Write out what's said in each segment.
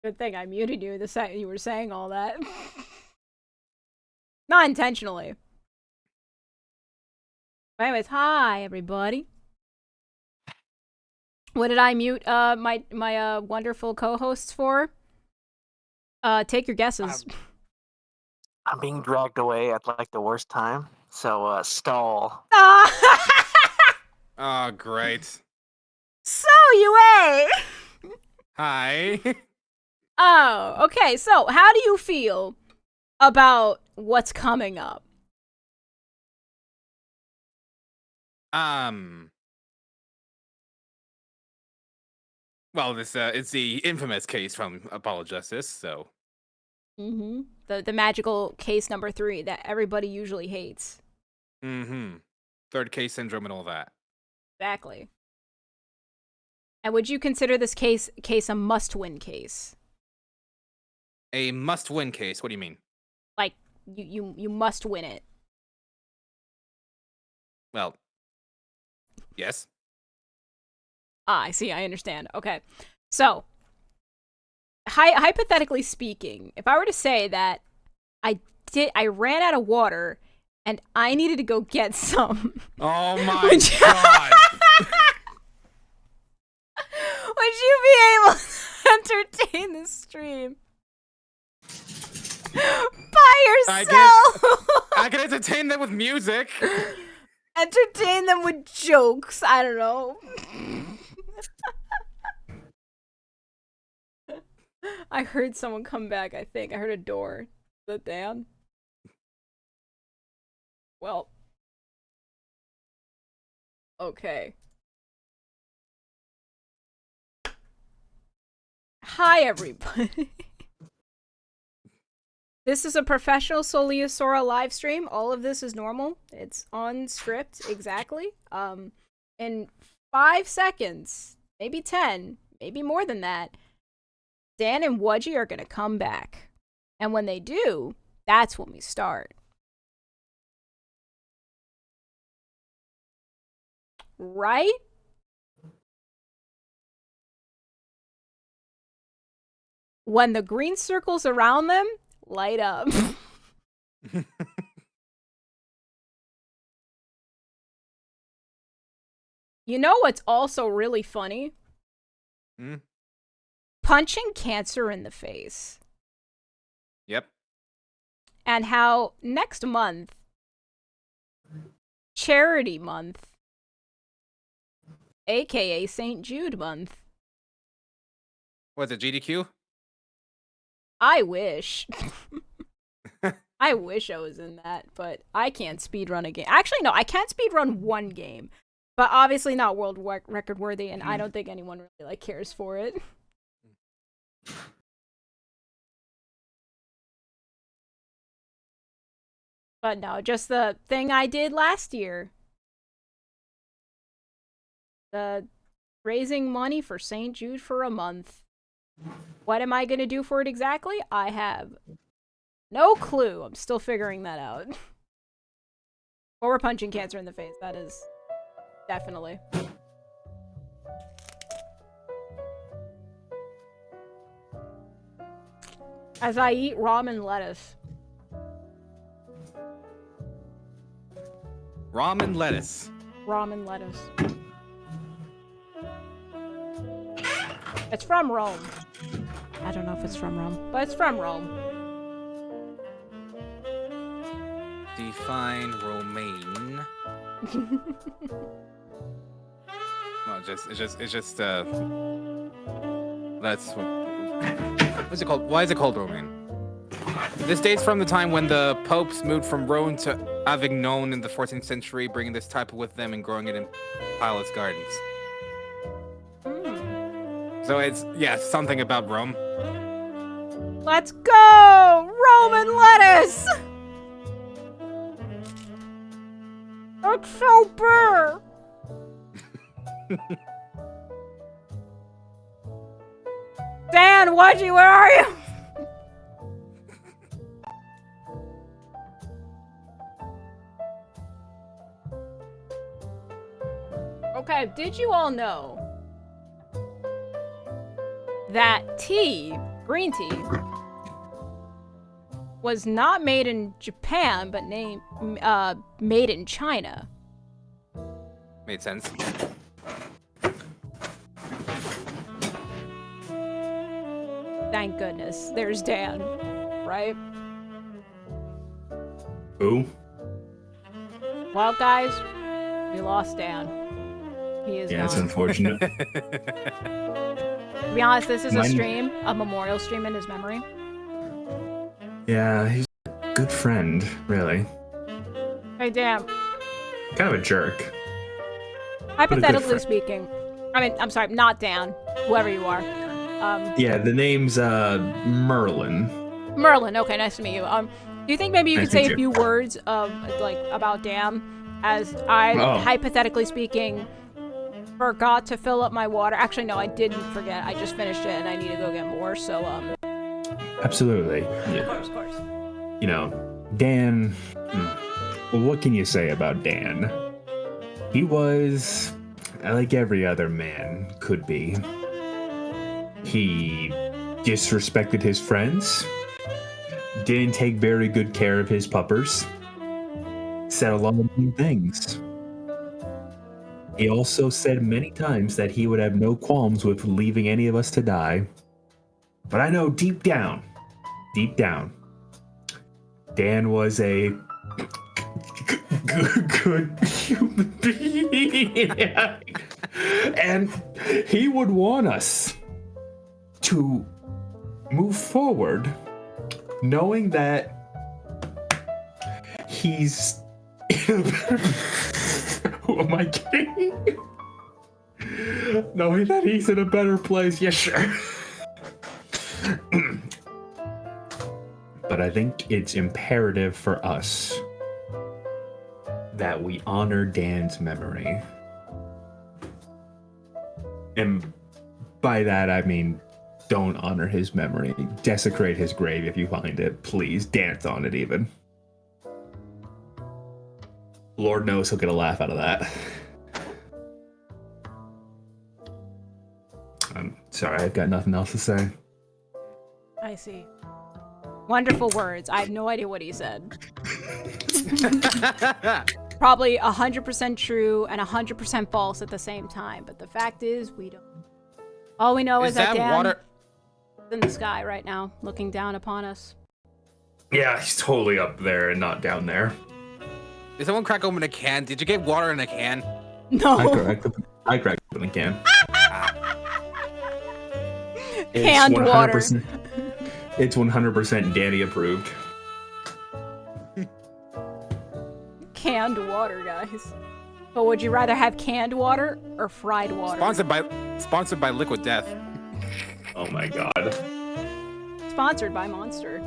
Good thing I muted you the second you were saying all that. Not intentionally. But anyways, hi everybody. What did I mute my wonderful co-hosts for? Take your guesses. I'm being dragged away at like the worst time. So stall. Oh, great. So UA. Hi. Oh, okay. So, how do you feel about what's coming up? Well, this it's the infamous case from Apollo Justice, so. Mm-hmm. The magical case number 3 that everybody usually hates. Mm-hmm. Third case syndrome and all that. Exactly. And would you consider this case a must-win case? A must-win case? What do you mean? Like, you must win it. Well, yes. I see. I understand. Okay. So, hypothetically speaking, if I were to say that I ran out of water and I needed to go get some. Oh my god. Would you be able to entertain the stream by yourself? I can entertain them with music. Entertain them with jokes. I don't know. I heard someone come back, I think. I heard a door. Is that Dan? Well. Okay. Hi, everybody. This is a professional Soliosora live stream. All of this is normal. It's on script, exactly. In 5 seconds, maybe 10, maybe more than that, Dan and Wudgie are gonna come back. And when they do, that's when we start. Right? When the green circles around them light up. You know what's also really funny? Punching cancer in the face. Yep. And how next month, Charity Month, aka St. Jude Month. What's it, GDQ? I wish. I wish I was in that, but I can't speedrun a game. Actually, no, I can't speedrun one game. But obviously not world record worthy, and I don't think anyone really cares for it. But no, just the thing I did last year. The raising money for St. Jude for a month. What am I gonna do for it exactly? I have no clue. I'm still figuring that out. Or we're punching cancer in the face. That is definitely. As I eat ramen lettuce. Ramen lettuce. Ramen lettuce. It's from Rome. I don't know if it's from Rome, but it's from Rome. Define Romaine. Well, it's just that's what's it called? Why is it called Romaine? This dates from the time when the popes moved from Rome to Avignon in the 14th century, bringing this type with them and growing it in palace gardens. So it's, yeah, something about Rome. Let's go! Roman lettuce! That's so burr! Dan, Wudgie, where are you? Okay, did you all know that tea green tea was not made in Japan, but made in China. Made sense. Thank goodness. There's Dan, right? Who? Well, guys, we lost Dan. He is Yeah, it's gone. unfortunate. To be honest, this is a stream, a memorial stream in his memory. Yeah, he's a good friend, really. Hey, Dan. Kind of a jerk. Hypothetically friend. speaking, I mean, I'm sorry, not Dan, whoever you are. Yeah, the name's Merlin. Merlin. Okay, nice to meet you. Do you think maybe you Nice could say to a meet you. few words of about Dan, as I, hypothetically speaking, forgot to fill up my water. Actually, no, I didn't forget. I just finished it, and I need to go get more. So, Absolutely. of course. You know, Dan. Well, what can you say about Dan? He was like every other man could be. He disrespected his friends, didn't take very good care of his puppers, said a lot of mean things. He also said many times that he would have no qualms with leaving any of us to die. But I know deep down, Dan was a good human being. And he would want us to move forward knowing that he's who am I kidding? Knowing that he's in a better place, yeah, sure. But I think it's imperative for us that we honor Dan's memory. And by that I mean don't honor his memory. Desecrate his grave if you find it. Please dance on it even. Lord knows he'll get a laugh out of that. I'm sorry, I've got nothing else to say. I see. Wonderful words. I have no idea what he said. Probably 100% true and 100% false at the same time. But the fact is, we don't. All we know is that Dan water? is in the sky right now, looking down upon us. Yeah, he's totally up there and not down there. Did someone crack open a can? Did you get water in a can? No. I cracked open a can. Canned water. It's 100% Danny approved. Canned water, guys. But would you rather have canned water or fried water? Sponsored by Liquid Death. Oh my god. Sponsored by Monster.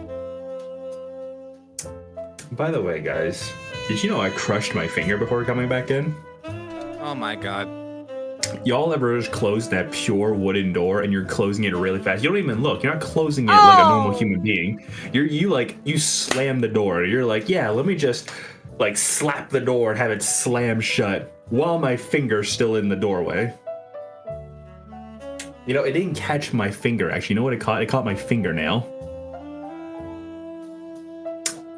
By the way, guys, did you know I crushed my finger before coming back in? Oh my god. Y'all ever just closed that pure wooden door and you're closing it really fast? You don't even look. You're not closing it like a normal human being. You slam the door. You're like, yeah, let me just like slap the door and have it slam shut while my finger's still in the doorway. You know, it didn't catch my finger, actually. You know what it caught? It caught my fingernail.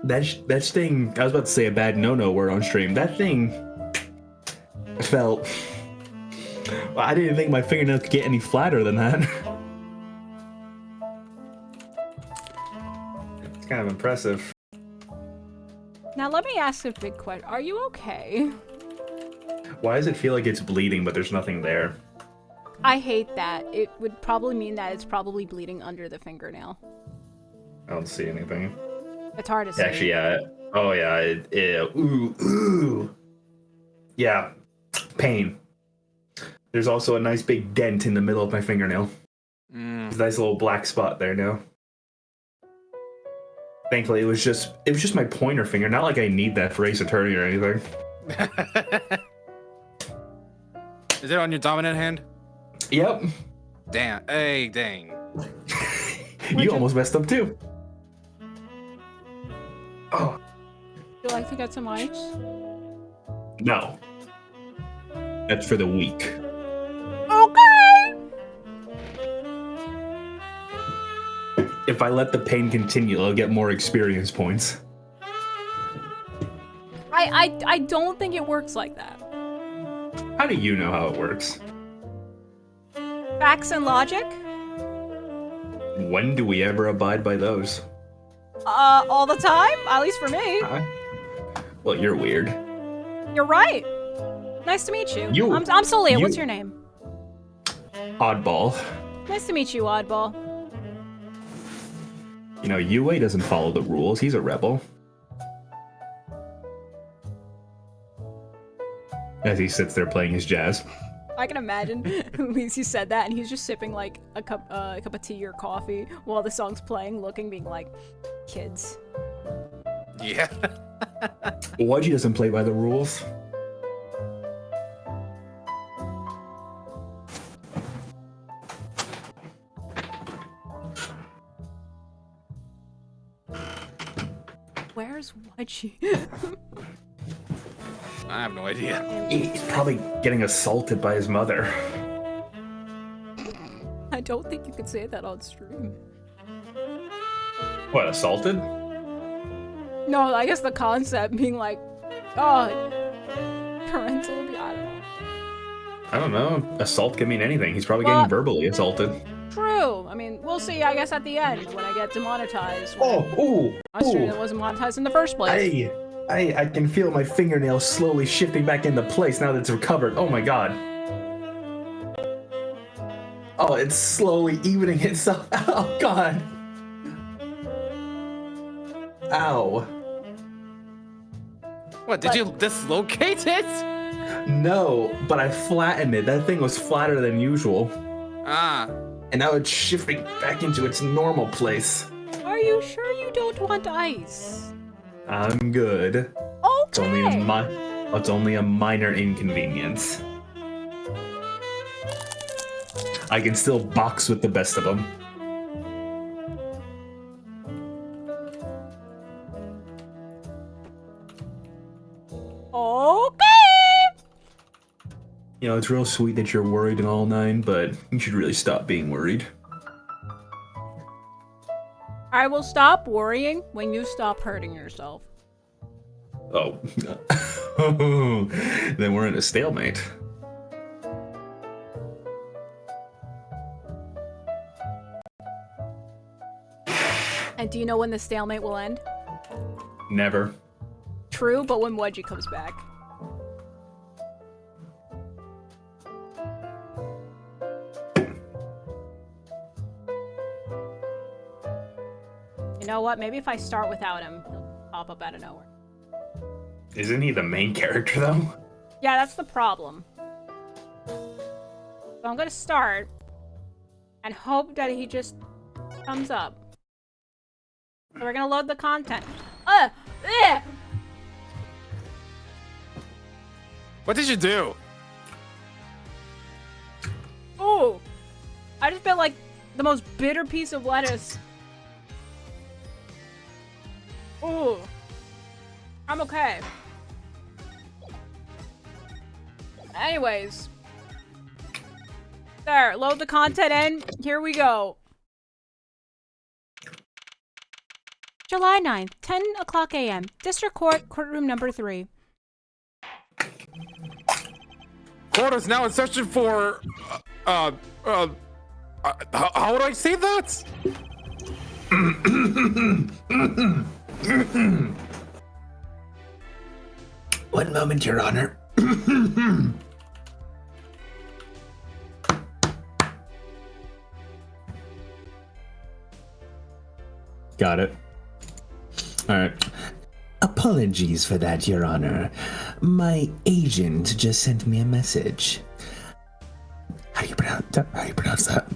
That thing, I was about to say a bad no-no word on stream. That thing felt... Well, I didn't think my fingernail could get any flatter than that. It's kind of impressive. Now let me ask a big question. Are you okay? Why does it feel like it's bleeding, but there's nothing there? I hate that. It would probably mean that it's probably bleeding under the fingernail. I don't see anything. It's hard to see. Actually, yeah. Oh, yeah. Ooh. Yeah. Pain. There's also a nice big dent in the middle of my fingernail. There's a nice little black spot there now. Thankfully, it was just my pointer finger. Not like I need that for Ace Attorney or anything. Is it on your dominant hand? Yep. Damn. Hey, dang. You almost messed up too. Oh. Would you like to get some ice? No. That's for the weak. Okay. if I let the pain continue, I'll get more experience points. I don't think it works like that. How do you know how it works? Facts and logic? When do we ever abide by those? All the time? At least for me. Well, you're weird. You're right. Nice to meet you. I'm Solia. What's your name? Oddball. Nice to meet you, Oddball. You know, Yue doesn't follow the rules. He's a rebel. As he sits there playing his jazz. I can imagine he said that and he's just sipping like a cup of tea or coffee while the song's playing, being like, kids. Yeah. Waji doesn't play by the rules. Where's Waji? I have no idea. He's probably getting assaulted by his mother. I don't think you could say that on stream. What, assaulted? No, I guess the concept being like, oh, parental abuse, I don't know. I don't know. Assault can mean anything. He's probably getting verbally assaulted. True. I mean, we'll see, I guess, at the end when I get demonetized. On stream that wasn't monetized in the first place. I can feel my fingernails slowly shifting back into place now that it's recovered. Oh my god. Oh, it's slowly evening itself. Oh god. Ow. What, did you dislocate it? No, but I flattened it. That thing was flatter than usual. Ah. And now it's shifting back into its normal place. Are you sure you don't want ice? I'm good. Okay. It's only a minor inconvenience. I can still box with the best of them. Okay. You know, it's real sweet that you're worried and all nine, but you should really stop being worried. I will stop worrying when you stop hurting yourself. Oh. Then we're in a stalemate. And do you know when the stalemate will end? Never. True, but when Wedgie comes back. You know what? Maybe if I start without him, he'll pop up out of nowhere. Isn't he the main character, though? Yeah, that's the problem. So I'm gonna start and hope that he just comes up. So we're gonna load the content. What did you do? Ooh! I just bit like the most bitter piece of lettuce. Ooh. I'm okay. Anyways. There, load the content in. Here we go. July 9th, 10 o'clock a.m. District Court, courtroom number 3. Court is now in session for, how would I say that? One moment, Your Honor. Got it. All right. Apologies for that, Your Honor. My agent just sent me a message. How do you pronounce that?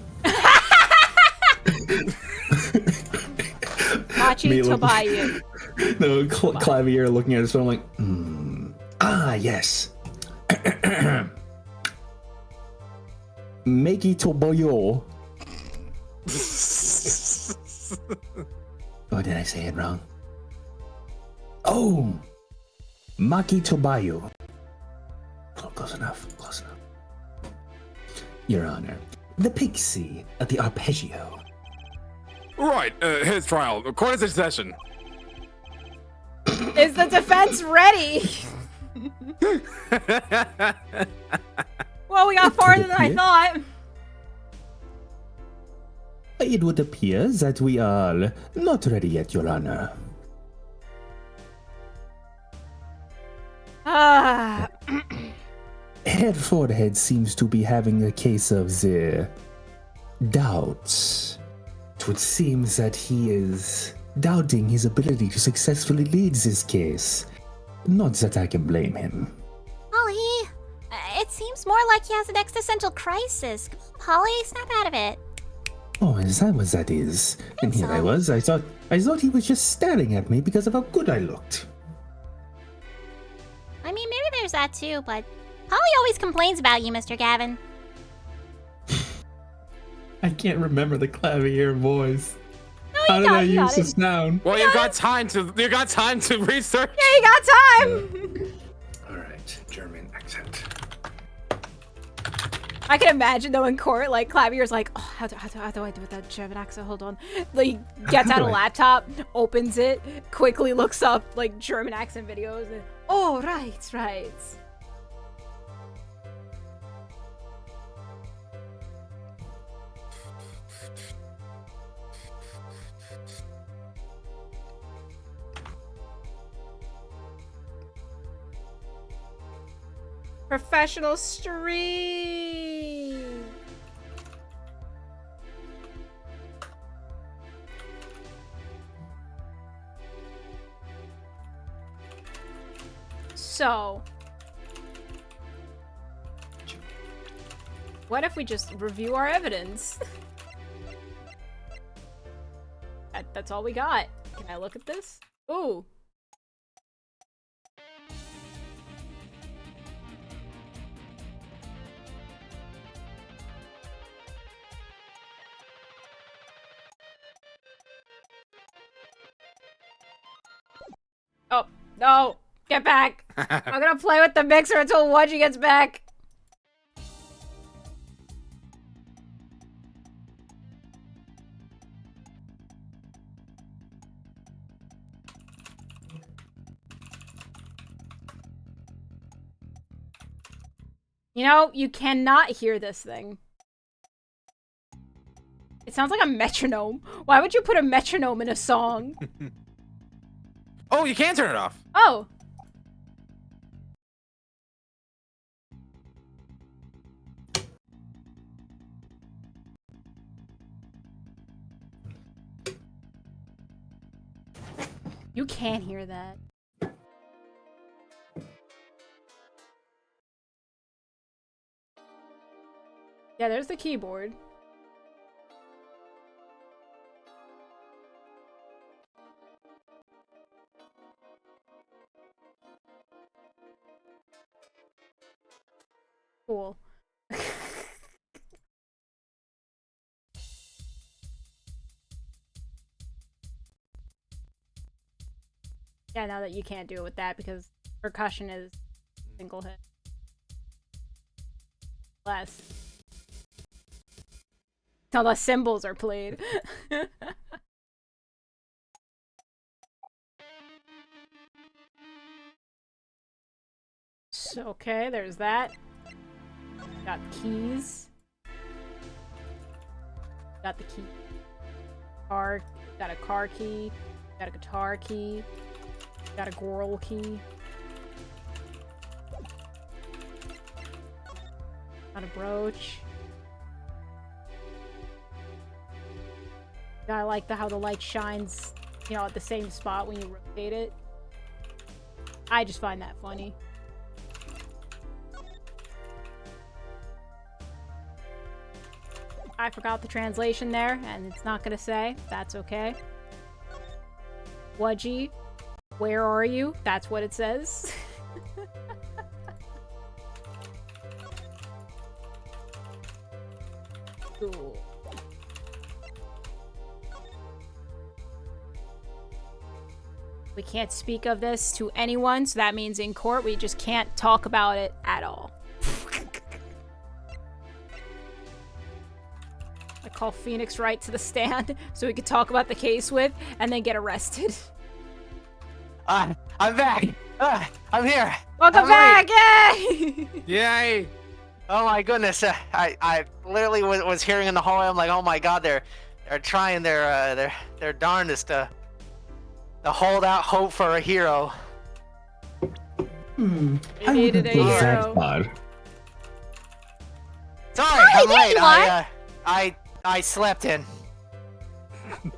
Machi Tobayu. No, Clavier looking at his phone like, Ah, yes. Meiki Toboyo. Or did I say it wrong? Oh! Maki Tobayo. Oh, close enough. Your Honor, the pixie of the arpeggio. Right, his trial. Court is in session. Is the defense ready? Well, we got farther than I thought. It would appear that we are not ready yet, Your Honor. Ah. Herr Forehead seems to be having a case of the doubts. It would seem that he is doubting his ability to successfully lead this case. Not that I can blame him. Polly, it seems more like he has an existential crisis. Polly, snap out of it. Oh, is that what that is? And here I so. was. I thought he was just staring at me because of how good I looked. I mean, maybe there's that too, but Polly always complains about you, Mr. Gavin. I can't remember the clavier voice. No, How you did got, I you got use it. this noun? Well, you got time to research. Yeah, you got time. All right, German accent. I can imagine though in court, like Clavier's like, oh, how do I do with that German accent? Hold on. Like, he gets out a laptop, opens it, quickly looks up like German accent videos, and oh, right. Professional stream. So, what if we just review our evidence? That's all we got. Can I look at this? Ooh. Oh, no! Get back! I'm gonna play with the mixer until Wudgie gets back! You know, you cannot hear this thing. It sounds like a metronome. Why would you put a metronome in a song? Oh, you can turn it off. Oh. You can hear that. Yeah, there's the keyboard. Cool. Yeah, now that you can't do it with that because percussion is single hit. Less. Until the cymbals are played. So, okay, there's that. Got keys. Got the key. Car. Got a car key. Got a guitar key. Got a girl key. Got a brooch. I like how the light shines, you know, at the same spot when you rotate it. I just find that funny. I forgot the translation there, and it's not gonna say. That's okay. Wudgie, where are you? That's what it says. Cool. We can't speak of this to anyone, so that means in court we just can't talk about it at all. call Phoenix Wright to the stand so we could talk about the case with, and then get arrested. I'm back. I'm here. Welcome back! Yay! Yay! Oh my goodness! I literally was hearing in the hallway. I'm like, oh my god, they're trying their darndest to hold out hope for a hero. We I needed wouldn't a go that hero. far. Sorry, I'm there late. you are. I slept in.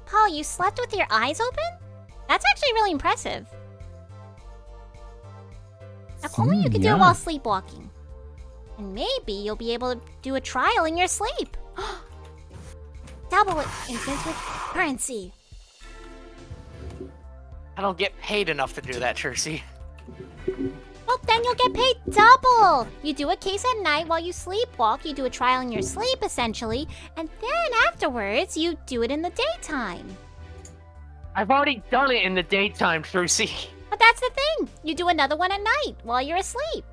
Paul, you slept with your eyes open? That's actually really impressive. If only you could do it yeah. while sleepwalking. And maybe you'll be able to do a trial in your sleep. Double instance with currency. I don't get paid enough to do that, Tracy. Well, then you'll get paid double. You do a case at night while you sleepwalk. You do a trial in your sleep, essentially. And then afterwards, you do it in the daytime. I've already done it in the daytime, Tracy. But that's the thing. You do another one at night while you're asleep.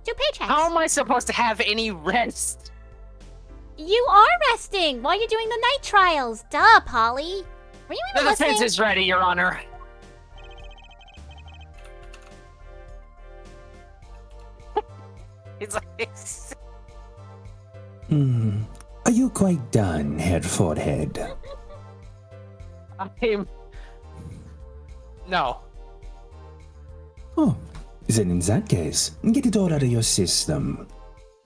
2 paychecks. How am I supposed to have any rest? You are resting while you're doing the night trials. Duh, Polly. Were you The even defense listening? is ready, Your Honor. It's like... Are you quite done, Herr Forehead? No. Oh, then in that case, get it all out of your system.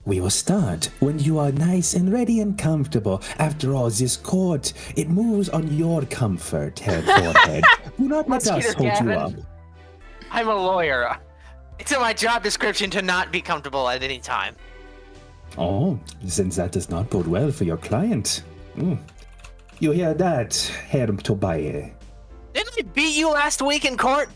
We will start when you are nice and ready and comfortable. After all, this court, it moves on your comfort, Herr Forehead. Do not let us Prosecutor hold you Gavin. up. I'm a lawyer. It's in my job description to not be comfortable at any time. Oh, since that does not bode well for your client. You hear that, Herr Tobias? Didn't I beat you last week in court?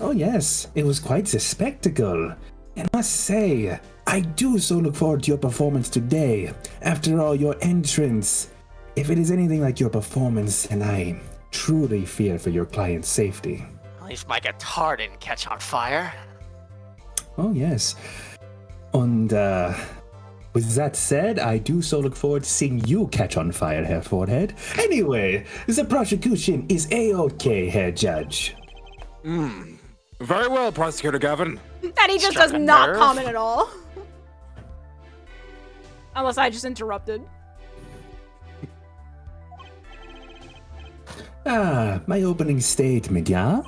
Oh yes, it was quite the spectacle. And I must say, I do so look forward to your performance today. After all, your entrance. If it is anything like your performance, then I truly fear for your client's safety. At least my guitar didn't catch on fire. Oh yes. And with that said, I do so look forward to seeing you catch on fire, Herr Forehead. Anyway, the prosecution is A-OK, Herr Judge. Very well, Prosecutor Gavin. And he just Struck does a not nerve. comment at all. Unless I just interrupted. My opening statement, yeah?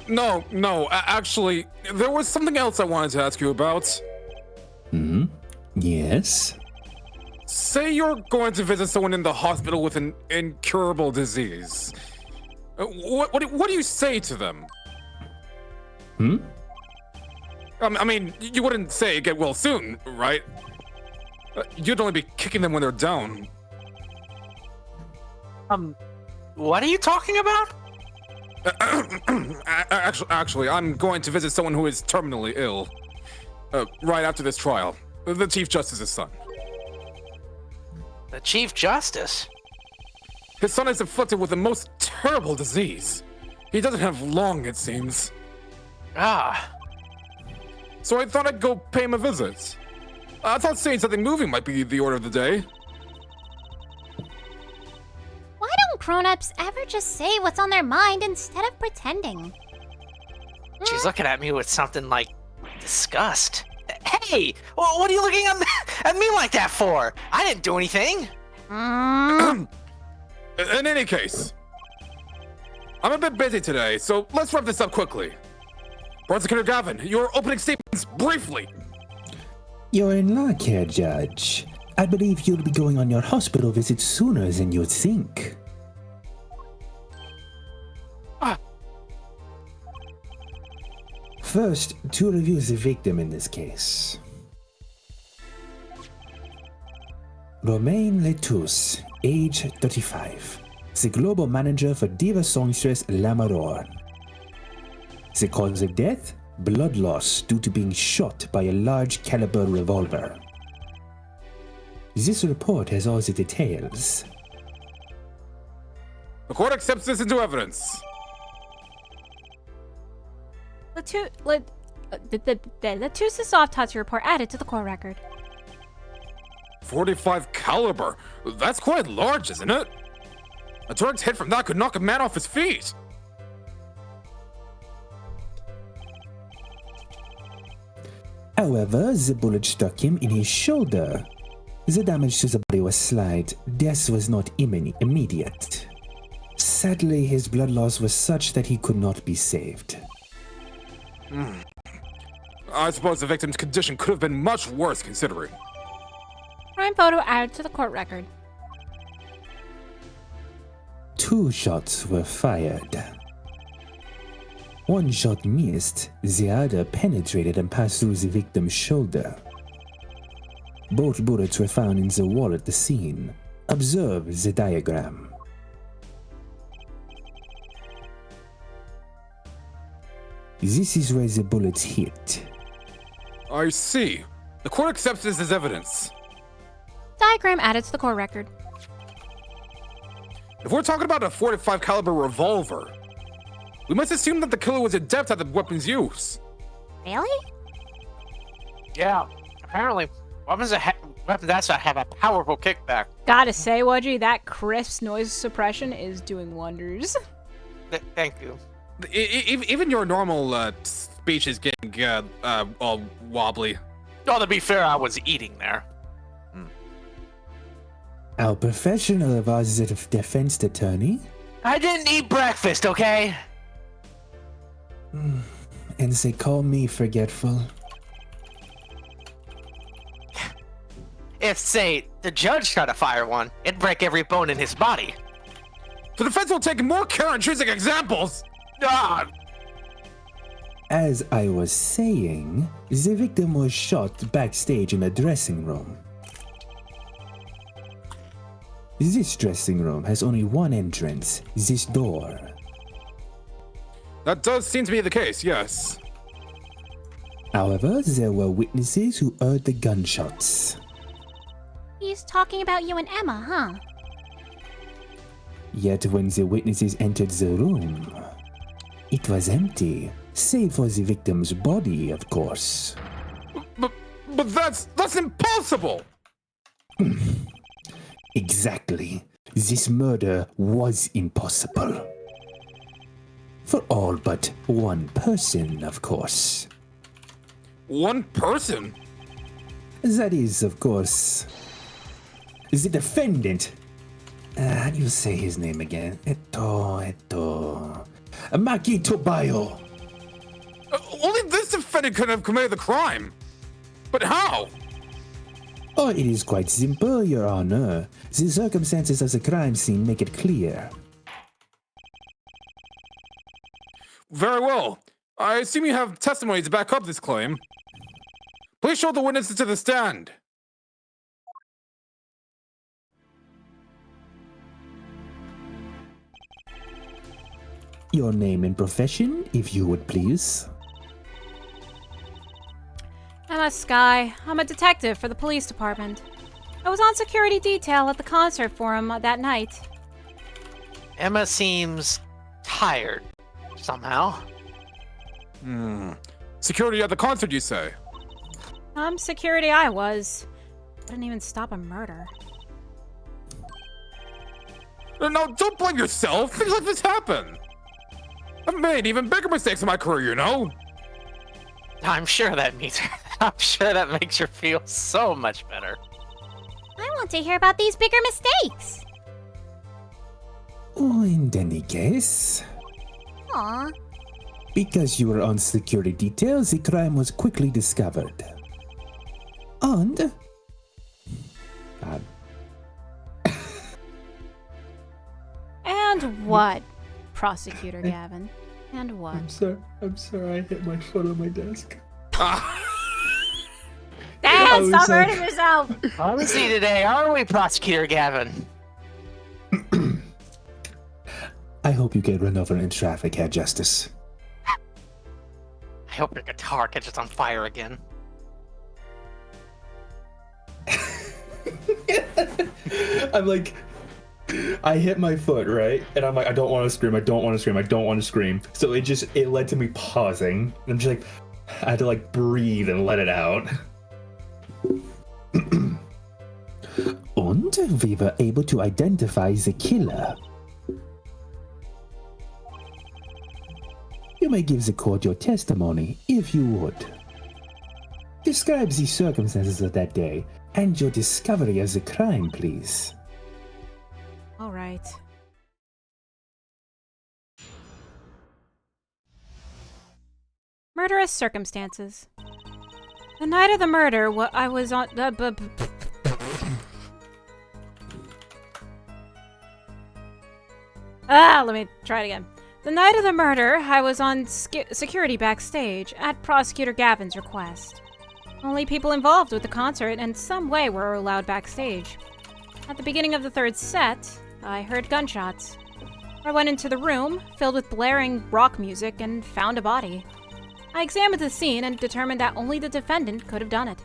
No, actually, there was something else I wanted to ask you about. Yes? Say you're going to visit someone in the hospital with an incurable disease. What do you say to them? I mean, you wouldn't say get well soon, right? You'd only be kicking them when they're down. What are you talking about? Actually, I'm going to visit someone who is terminally ill. Right after this trial. The Chief Justice's son. The Chief Justice? His son is afflicted with the most terrible disease. He doesn't have long, it seems. So I thought I'd go pay him a visit. I thought seeing something moving might be the order of the day. Why don't grown-ups ever just say what's on their mind instead of pretending? She's looking at me with something like disgust. Hey, what are you looking at me like that for? I didn't do anything. In any case, I'm a bit busy today, so let's wrap this up quickly. Prosecutor Gavin, your opening statements briefly. You're in luck, Herr Judge. I believe you'll be going on your hospital visit sooner than you'd think. First, to review the victim in this case. Romaine Letus, age 35. The global manager for diva songstress Lamaror. The cause of death? Blood loss due to being shot by a large caliber revolver. This report has all the details. The court accepts this into evidence. The Tusa soft touch report added to the court record. .45 caliber. That's quite large, isn't it? A direct hit from that could knock a man off his feet. However, the bullet struck him in his shoulder. The damage to the body was slight. Death was not immediate. Sadly, his blood loss was such that he could not be saved. I suppose the victim's condition could have been much worse considering. Crime photo added to the court record. 2 shots were fired. 1 shot missed, the other penetrated and passed through the victim's shoulder. Both bullets were found in the wall at the scene. Observe the diagram. This is where the bullets hit. I see. The court accepts this as evidence. Diagram added to the court record. If we're talking about a .45 caliber revolver, we must assume that the killer was adept at the weapon's use. Really? Yeah, apparently weapons that have a powerful kickback. Gotta say, Wudgy, that crisp noise suppression is doing wonders. Thank you. Even your normal speech is getting all wobbly. Oh, to be fair, I was eating there. Our professional of ours is a defense attorney. I didn't eat breakfast, okay? And they call me forgetful. If, say, the judge tried to fire one, it'd break every bone in his body. The defense will take more care on choosing examples. Ah! As I was saying, the victim was shot backstage in a dressing room. This dressing room has only one entrance, this door. That does seem to be the case, yes. However, there were witnesses who heard the gunshots. He's talking about you and Emma, huh? Yet when the witnesses entered the room, it was empty, save for the victim's body, of course. But that's impossible! Exactly. This murder was impossible. For all but one person, of course. One person? That is, of course, the defendant. How do you say his name again? Maki Tobayo. Only this defendant could have committed the crime. But how? Oh, it is quite simple, Your Honor. The circumstances of the crime scene make it clear. Very well. I assume you have testimony to back up this claim. Please show the witnesses to the stand. Your name and profession, if you would please. Emma Sky. I'm a detective for the police department. I was on security detail at the concert for him that night. Emma seems tired, somehow. Security at the concert, you say? Security I was. Didn't even stop a murder. Now, don't blame yourself. Things like this happen. I've made even bigger mistakes in my career, you know? I'm sure that makes her feel so much better. I want to hear about these bigger mistakes. Oh, in any case, Aw. because you were on security details, the crime was quickly discovered. And And what, Prosecutor Gavin? And what? I'm sorry, I hit my foot on my desk. Dad, stop was hurting yourself! Honestly today, aren't we, Prosecutor Gavin? I hope you get run over in traffic, Herr Justice. I hope your guitar catches on fire again. I'm like, I hit my foot, right? And I'm like, I don't want to scream, I don't want to scream, I don't want to scream. So it led to me pausing. And I'm just like, I had to like breathe and let it out. out, we were able to identify the killer. You may give the court your testimony, if you would. Describe the circumstances of that day and your discovery of the crime, please. All right. Murderous circumstances. The night of the murder, I was on. Let me try it again. The night of the murder, I was on security backstage at Prosecutor Gavin's request. Only people involved with the concert in some way were allowed backstage. At the beginning of the third set, I heard gunshots. I went into the room, filled with blaring rock music, and found a body. I examined the scene and determined that only the defendant could have done it.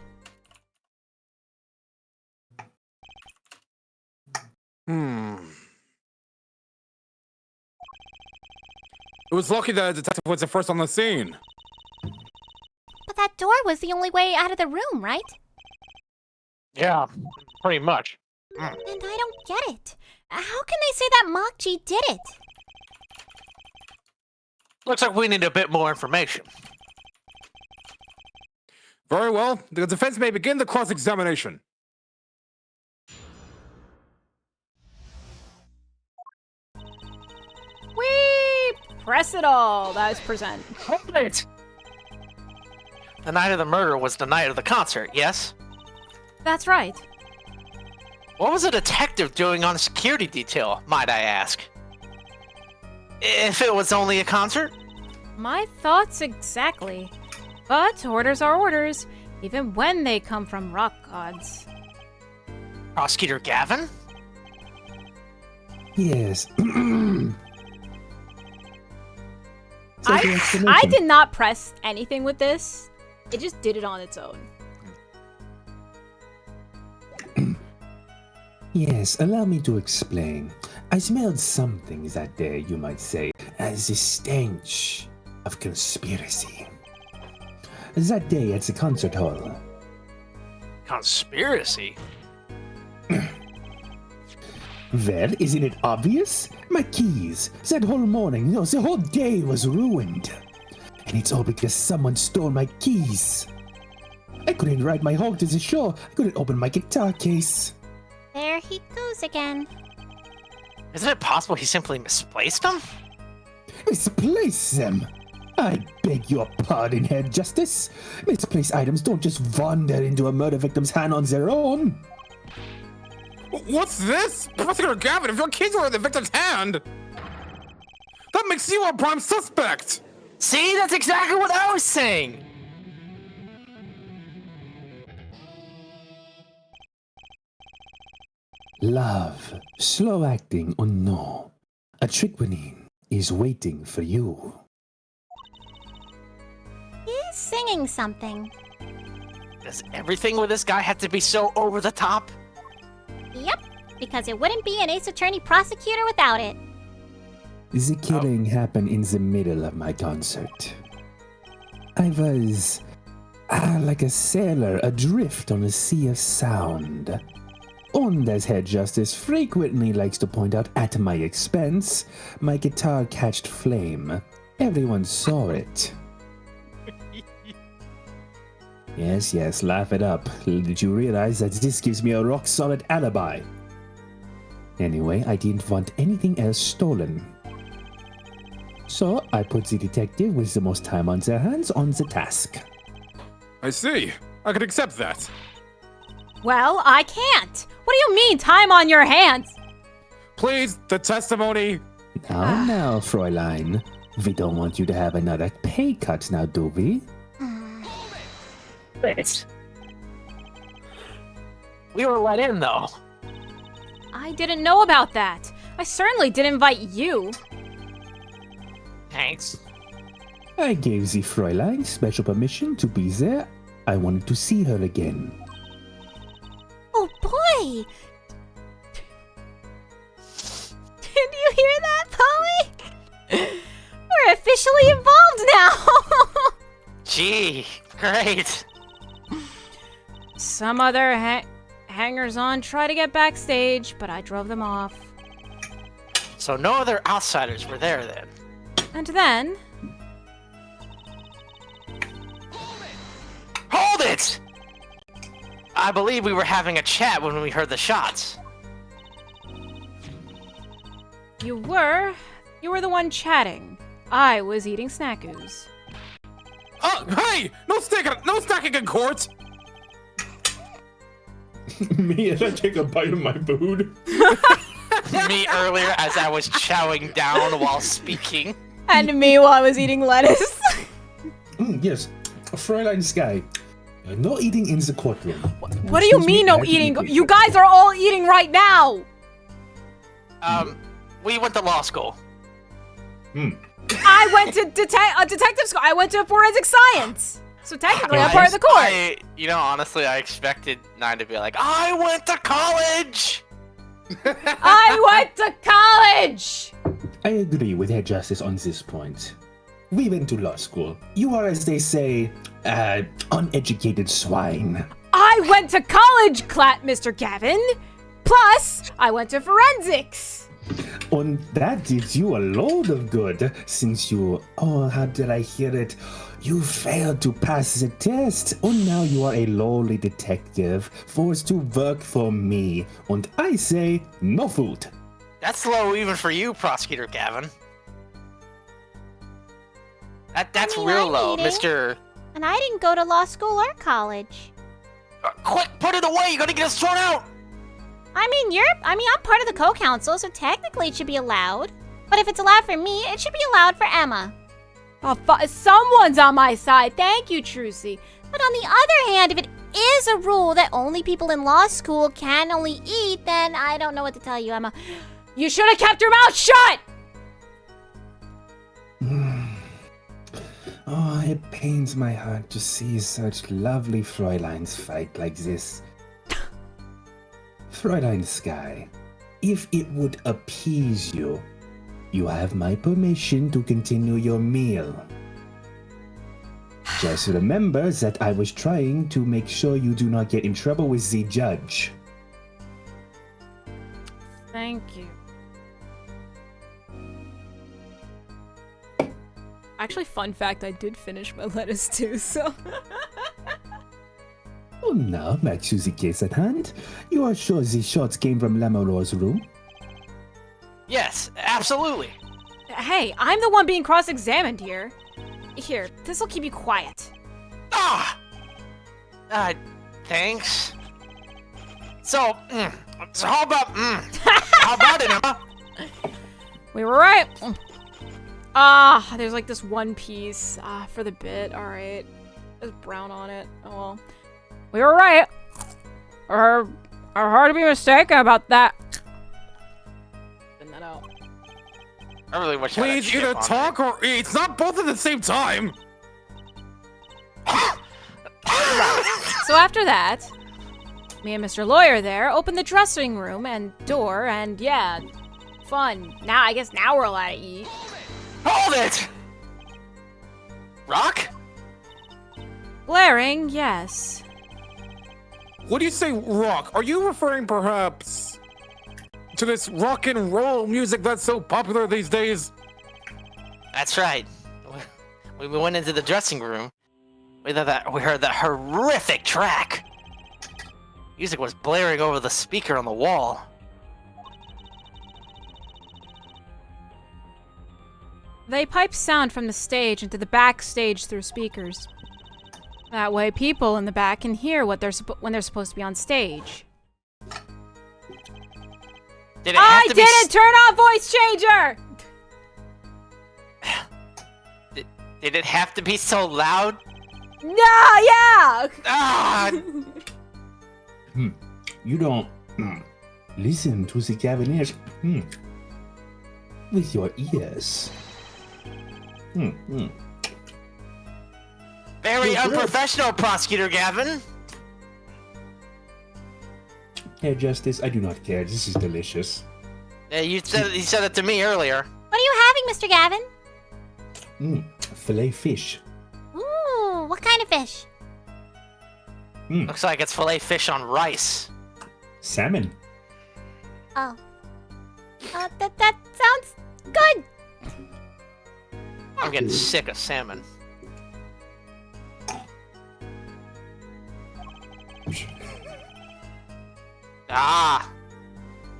It was lucky that the detective was the first on the scene. But that door was the only way out of the room, right? Yeah, pretty much. And I don't get it. How can they say that Makji did it? Looks like we need a bit more information. Very well. The defense may begin the cross-examination. Whee! Press it all. That was present. Hold it! The night of the murder was the night of the concert, yes? That's right. What was a detective doing on security detail, might I ask? If it was only a concert? My thoughts exactly. But orders are orders, even when they come from rock gods. Prosecutor Gavin? Yes. I did not press anything with this. It just did it on its own. Yes, allow me to explain. I smelled something that day, you might say, as the stench of conspiracy. That day at the concert hall. Conspiracy? Well, isn't it obvious? My keys. That whole morning, no, the whole day was ruined. And it's all because someone stole my keys. I couldn't ride my hog to the show. I couldn't open my guitar case. There he goes again. Isn't it possible he simply misplaced them? Misplace them? I beg your pardon, Head Justice. Misplaced items don't just wander into a murder victim's hand on their own. What's this? Prosecutor Gavin, if your keys were in the victim's hand, that makes you a prime suspect! See, that's exactly what I was saying! Love, slow acting or no, a triquinine is waiting for you. He's singing something. Does everything with this guy have to be so over the top? Yep, because it wouldn't be an Ace Attorney prosecutor without it. The killing happened in the middle of my concert. I was like a sailor adrift on a sea of sound. And as Head Justice frequently likes to point out at my expense, my guitar catched flame. Everyone saw it. Yes, laugh it up. Did you realize that this gives me a rock-solid alibi? Anyway, I didn't want anything else stolen. So, I put the detective with the most time on their hands on the task. I see. I could accept that. Well, I can't. What do you mean, time on your hands? Please, the testimony. Now, Fräulein. We don't want you to have another pay cut now, do we? Wait. We were let in, though. I didn't know about that. I certainly didn't invite you. Thanks. I gave the Fräulein special permission to be there. I wanted to see her again. Oh boy! Did you hear that, Polly? We're officially involved now! Gee, great. Some other hangers-on try to get backstage, but I drove them off. So no other outsiders were there then. And then... Hold it! I believe we were having a chat when we heard the shots. You were the one chatting. I was eating snackoos. Hey! No stacking in court! Me as I take a bite of my food. Me earlier as I was chowing down while speaking. And me while I was eating lettuce. Yes, Fräulein Sky. No eating in the courtroom. What do you mean no eating? You guys are all eating right now! We went to law school. I went to detective school. I went to forensic science. So technically, I'm part of the court. Honestly, I expected Nine to be like, I went to college! I went to college! I agree with Head Justice on this point. We went to law school. You are, as they say, uneducated swine. I went to college, Mr. Gavin. Plus, I went to forensics. And that did you a load of good, since you, how did I hear it? You failed to pass the test, and now you are a lowly detective, forced to work for me. And I say, no food. That's low even for you, Prosecutor Gavin. That's real low, Mr. And I didn't go to law school or college. Quick, put it away! You're gonna get us thrown out! I'm part of the co-council, so technically it should be allowed. But if it's allowed for me, it should be allowed for Emma. Oh, someone's on my side. Thank you, Trucy. But on the other hand, if it is a rule that only people in law school can only eat, then I don't know what to tell you, Emma. You should have kept your mouth shut! Oh, it pains my heart to see such lovely Fräuleins fight like this. Fräulein Sky, if it would appease you, you have my permission to continue your meal. Just remember that I was trying to make sure you do not get in trouble with the judge. Thank you. Actually, fun fact, I did finish my lettuce too, so... Oh, now, back to the case at hand. You are sure the shots came from Lamoureux's room? Yes, absolutely. Hey, I'm the one being cross-examined here. Here, this'll keep you quiet. Thanks. So how about it, Emma? We were right. There's like this one piece for the bit. All right, there's brown on it. Oh well, we were right. Or hard to be mistaken about that. Spin that out. I really wish. Please either talk or eat. It's not both at the same time. So after that, me and Mr. Lawyer there opened the dressing room and door, and yeah, fun. I guess now we're allowed to eat. Hold it! Rock? Blaring, yes. What do you say, rock? Are you referring perhaps to this rock and roll music that's so popular these days? That's right. We went into the dressing room. We heard that horrific track. Music was blaring over the speaker on the wall. They pipe sound from the stage into the backstage through speakers. That way people in the back can hear what when they're supposed to be on stage. I didn't turn on voice changer! Did it have to be so loud? No, yeah! You don't listen to the Cavaliers with your ears. Very unprofessional, Prosecutor Gavin. Herr Justice, I do not care. This is delicious. Yeah, you said it to me earlier. What are you having, Mr. Gavin? Filet fish. Ooh, what kind of fish? Looks like it's filet fish on rice. Salmon. Oh. That sounds good. I'm getting sick of salmon. Ah!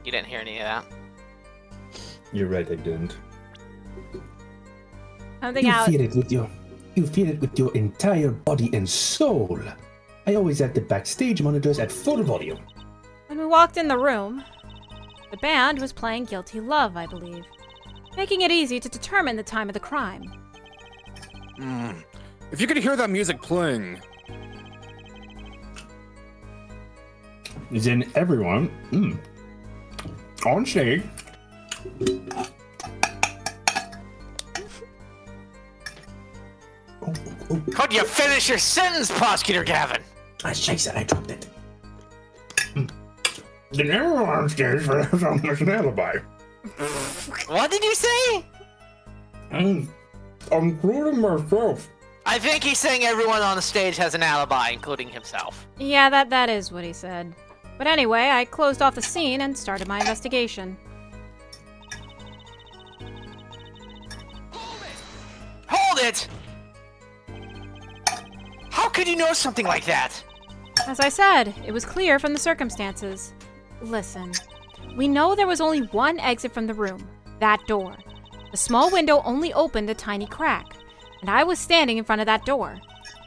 You didn't hear any of that. You're right, I didn't. Something You out. feel it with your entire body and soul. I always had the backstage monitors at full volume. When we walked in the room, the band was playing Guilty Love, I believe, making it easy to determine the time of the crime. If you could hear that music playing. Then everyone, on stage. Could you finish your sentence, Prosecutor Gavin? Ah, scheiße, I dropped it. Then everyone on stage has an alibi. What did you say? I'm including myself. I think he's saying everyone on the stage has an alibi, including himself. Yeah, that is what he said. But anyway, I closed off the scene and started my investigation. Hold it! How could you know something like that? As I said, it was clear from the circumstances. Listen, we know there was only one exit from the room, that door. The small window only opened a tiny crack, and I was standing in front of that door.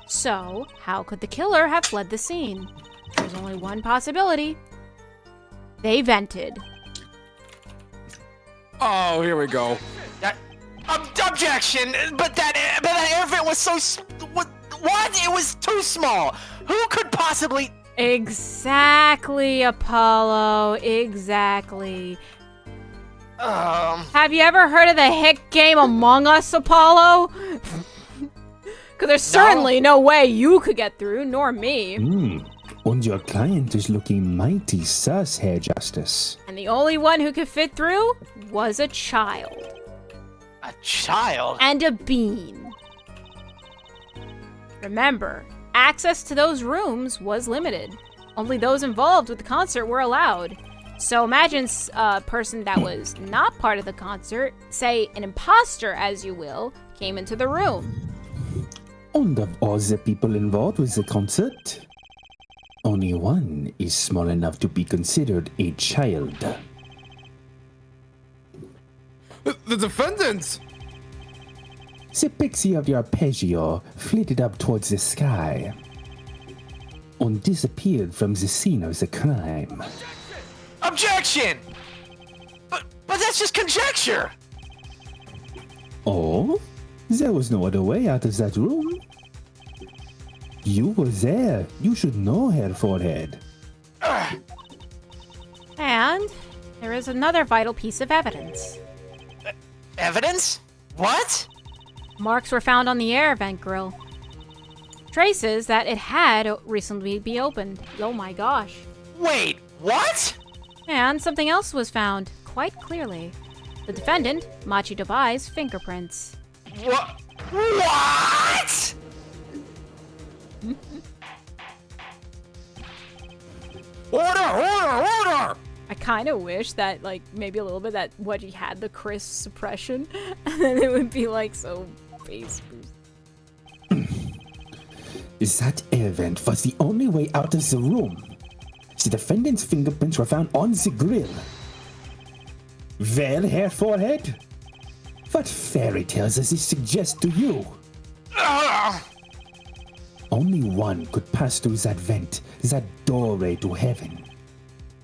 So, how could the killer have fled the scene? There's only one possibility. They vented. Oh, here we go. Objection! But that air vent was so... What? It was too small! Who could possibly... Exactly, Apollo. Exactly. Have you ever heard of the hit game Among Us, Apollo? Because there's certainly no way you could get through, nor me. And your client is looking mighty sus, Herr Justice. And the only one who could fit through was a child. A child? And a bean. Remember, access to those rooms was limited. Only those involved with the concert were allowed. So imagine a person that was not part of the concert, say an imposter, as you will, came into the room. And of all the people involved with the concert, only one is small enough to be considered a child. The defendants! The pixie of your arpeggio flitted up towards the sky and disappeared from the scene of the crime. Objection! But that's just conjecture! Oh? There was no other way out of that room. You were there. You should know, Herr Forehead. And there is another vital piece of evidence. Evidence? What? Marks were found on the air vent grill. Traces that it had recently been opened. Oh my gosh. Wait, what? And something else was found, quite clearly. The defendant, Machi Dobai's fingerprints. What? What? Order! I kind of wish that, like, maybe a little bit that Wedgie had the Chris suppression, and then it would be, like, so face boost. That air vent was the only way out of the room. The defendant's fingerprints were found on the grill. Well, Herr Forehead, what fairy tales does this suggest to you? Only one could pass through that vent, that doorway to heaven.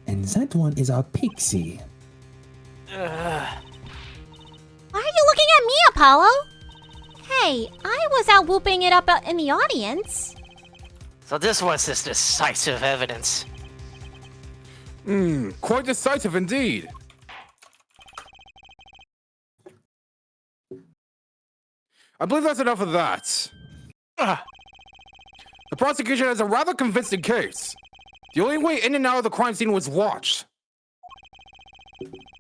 And that one is our pixie. Why are you looking at me, Apollo? Hey, I was out whooping it up in the audience. So this was this decisive evidence. Quite decisive indeed. I believe that's enough of that. The prosecution has a rather convincing case. The only way in and out of the crime scene was watched,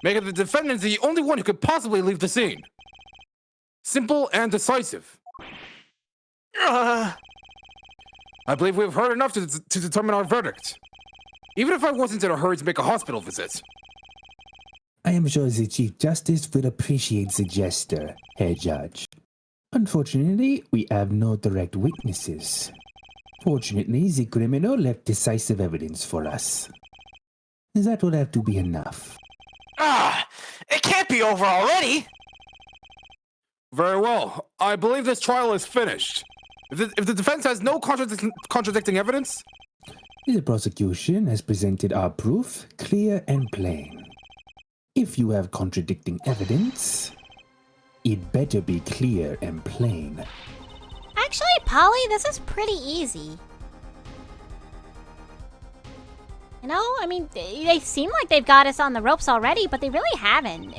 making the defendant the only one who could possibly leave the scene. Simple and decisive. I believe we've heard enough to determine our verdict. even if I wasn't in a hurry to make a hospital visit. I am sure the Chief Justice will appreciate the gesture, Herr Judge. Unfortunately, we have no direct witnesses. Fortunately, the criminal left decisive evidence for us. That will have to be enough. It can't be over already! Very well. I believe this trial is finished. If the defense has no contradicting evidence... The prosecution has presented our proof clear and plain. If you have contradicting evidence, it better be clear and plain. Actually, Polly, this is pretty easy. You know, I mean, they seem like they've got us on the ropes already, but they really haven't.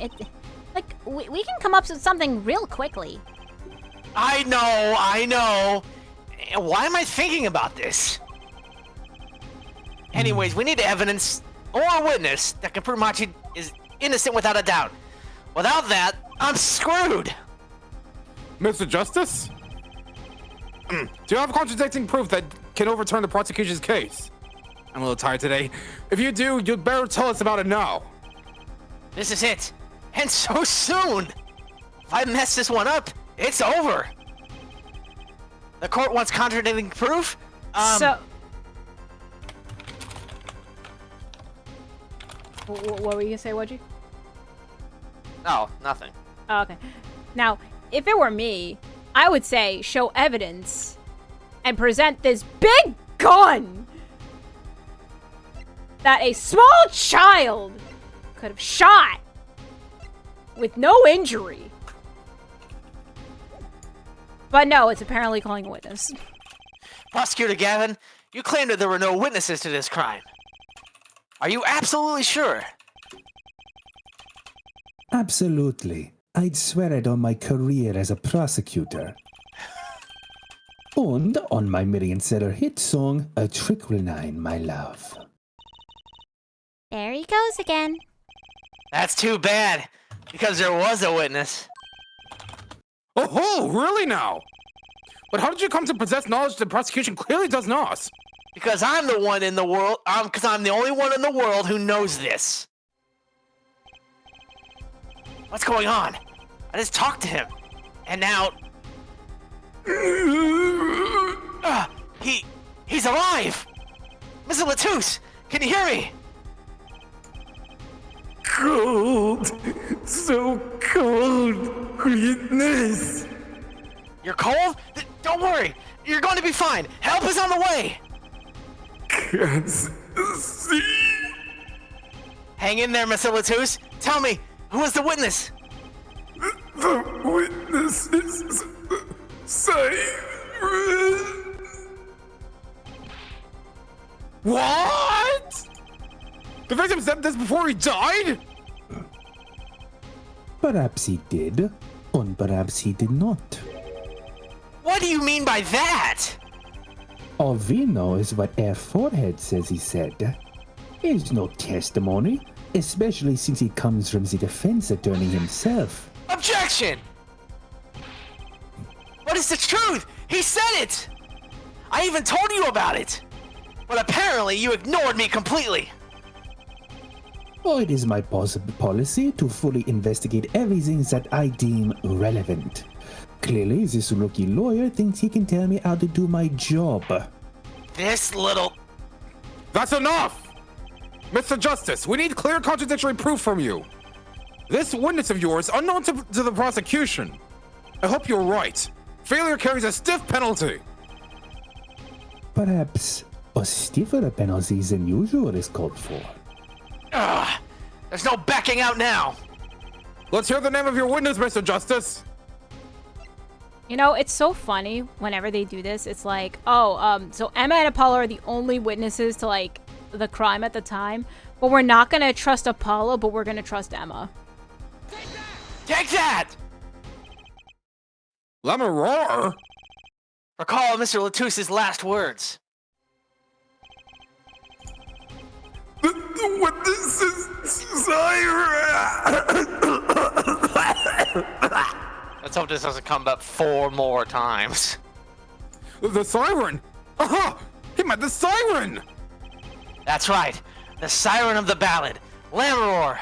We can come up with something real quickly. I know. Why am I thinking about this? Anyways, we need evidence or a witness that can prove Machi is innocent without a doubt. Without that, I'm screwed. Mr. Justice? Do you have contradicting proof that can overturn the prosecution's case? I'm a little tired today. If you do, you'd better tell us about it now. This is it. And so soon. If I mess this one up, it's over. The court wants contradicting proof? What were you gonna say, Wojji? No, nothing. Oh, okay. Now, if it were me, I would say show evidence and present this big gun that a small child could have shot with no injury. But no, it's apparently calling a witness. Prosecutor Gavin, you claim that there were no witnesses to this crime. Are you absolutely sure? Absolutely. I'd swear it on my career as a prosecutor. And on my million-seller hit song, A Trickle-Nine, My Love. There he goes again. That's too bad, because there was a witness. Oh, really now? But how did you come to possess knowledge the prosecution clearly does not? Because I'm the one in the world, because I'm the only one in the world who knows this. What's going on? I just talked to him, and now... he's alive! Mr. Latouche, can you hear me? Cold. So cold. Witness. You're cold? Don't worry. You're going to be fine. Help is on the way. Can't see. Hang in there, Mr. Latouche. Tell me, who is the witness? The witness is Siren. What? The victim said this before he died? Perhaps he did, and perhaps he did not. What do you mean by that? All we know is what Air Forehead says he said. There's no testimony, especially since it comes from the defense attorney himself. Objection! What is the truth? He said it! I even told you about it! But apparently you ignored me completely. Oh, it is my policy to fully investigate everything that I deem relevant. Clearly, this rookie lawyer thinks he can tell me how to do my job. This little... That's enough! Mr. Justice, we need clear contradictory proof from you. This witness of yours, unknown to the prosecution. I hope you're right. Failure carries a stiff penalty. Perhaps a stiffer penalty than usual is called for. There's no backing out now. Let's hear the name of your witness, Mr. Justice. You know, it's so funny whenever they do this. It's like, so Emma and Apollo are the only witnesses to, like, the crime at the time. But we're not going to trust Apollo, but we're going to trust Emma. Take that! Let me roar. Recall Mr. Latouche's last words. The witness is Siren. Let's hope this doesn't come up 4 more times. The siren! Aha! He meant the siren! That's right. The siren of the ballad, Lammeror.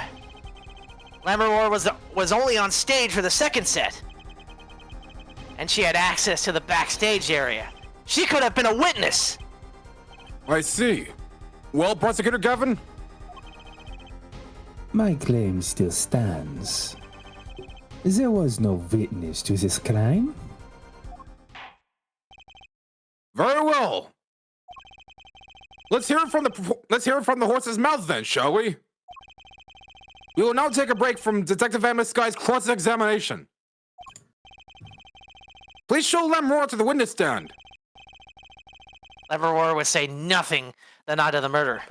Lammeror was only on stage for the second set. And she had access to the backstage area. She could have been a witness. I see. Well, Prosecutor Gavin? My claim still stands. There was no witness to this crime. Very well. Let's hear it from the horse's mouth then, shall we? We will now take a break from Detective Amos Sky's cross-examination. Please show Lammeror to the witness stand. Lammeror would say nothing the night of the murder.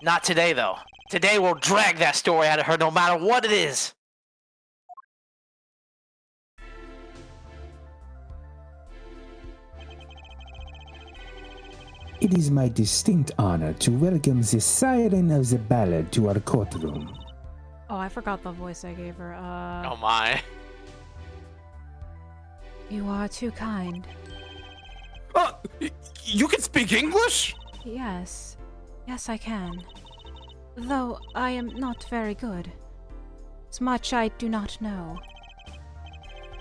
Not today, though. Today we'll drag that story out of her no matter what it is. It is my distinct honor to welcome the siren of the ballad to our courtroom. Oh, I forgot the voice I gave her. Oh my. You are too kind. You can speak English? Yes. Yes, I can. Though I am not very good. As much I do not know.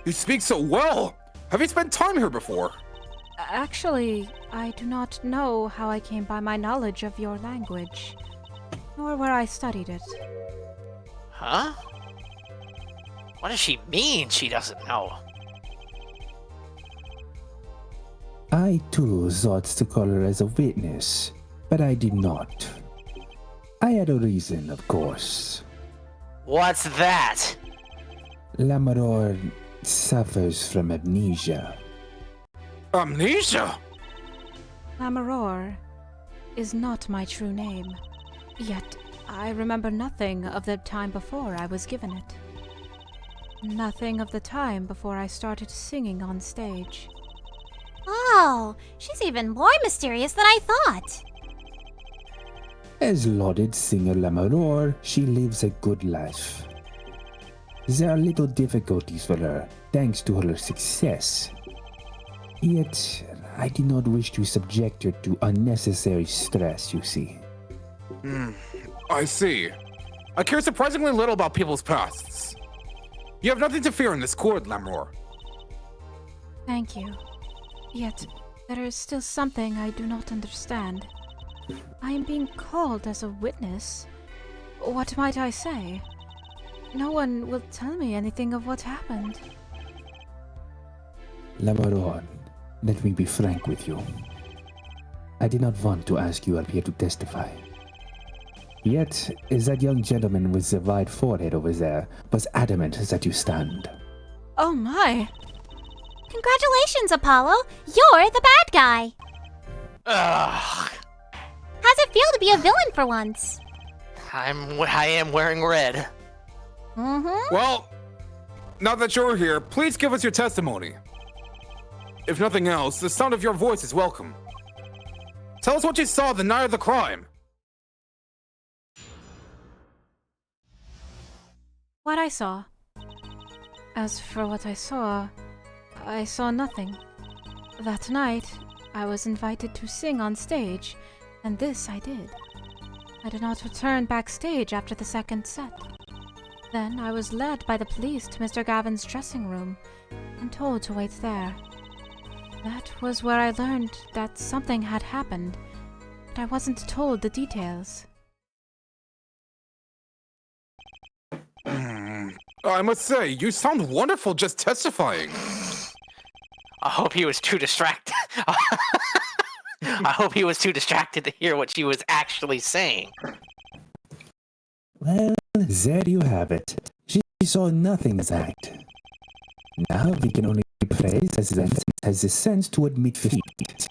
You speak so well. Have you spent time here before? Actually, I do not know how I came by my knowledge of your language, nor where I studied it. Huh? What does she mean she doesn't know? I too sought to call her as a witness, but I did not. I had a reason, of course. What's that? Lammeror suffers from amnesia. Amnesia? Lammeror is not my true name. Yet, I remember nothing of the time before I was given it. Nothing of the time before I started singing on stage. Oh, she's even more mysterious than I thought. As lauded singer Lammeror, she lives a good life. There are little difficulties for her, thanks to her success. Yet, I did not wish to subject her to unnecessary stress, you see. I see. I care surprisingly little about people's pasts. You have nothing to fear in this court, Lammeror. Thank you. Yet, there is still something I do not understand. I am being called as a witness. What might I say? No one will tell me anything of what happened. Lammeror, let me be frank with you. I did not want to ask you up here to testify. Yet, that young gentleman with the wide forehead over there was adamant that you stand. Oh my! Congratulations, Apollo! You're the bad guy! Ugh. How's it feel to be a villain for once? I am wearing red. Mm-hmm. Well, now that you're here, please give us your testimony. If nothing else, the sound of your voice is welcome. Tell us what you saw the night of the crime. What I saw. As for what I saw nothing. That night, I was invited to sing on stage, and this I did. I did not return backstage after the second set. Then I was led by the police to Mr. Gavin's dressing room and told to wait there. That was where I learned that something had happened, but I wasn't told the details. I must say, you sound wonderful just testifying. I hope he was too distracted. I hope he was too distracted to hear what she was actually saying. Well, there you have it. She saw nothing as act. Now we can only pray that has the sense to admit defeat.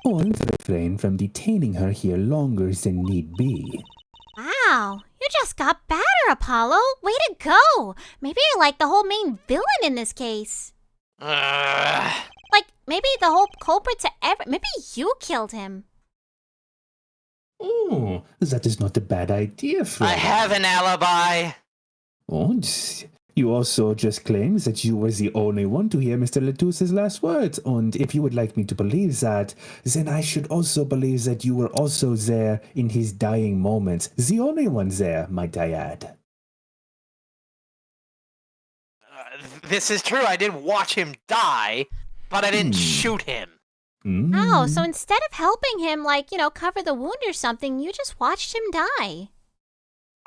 Or refrain from detaining her here longer than need be. Wow, you just got better, Apollo! Way to go! Maybe you're like the whole main villain in this case. Like, maybe the whole culprit to maybe you killed him. Oh, that is not a bad idea, friend. I have an alibi. Oh, You also just claimed that you were the only one to hear Mr. Letus's last words, and if you would like me to believe that, then I should also believe that you were also there in his dying moments. The only one there, might I add. This is true. I did watch him die, but I didn't shoot him. Oh, so instead of helping him, like, cover the wound or something, you just watched him die.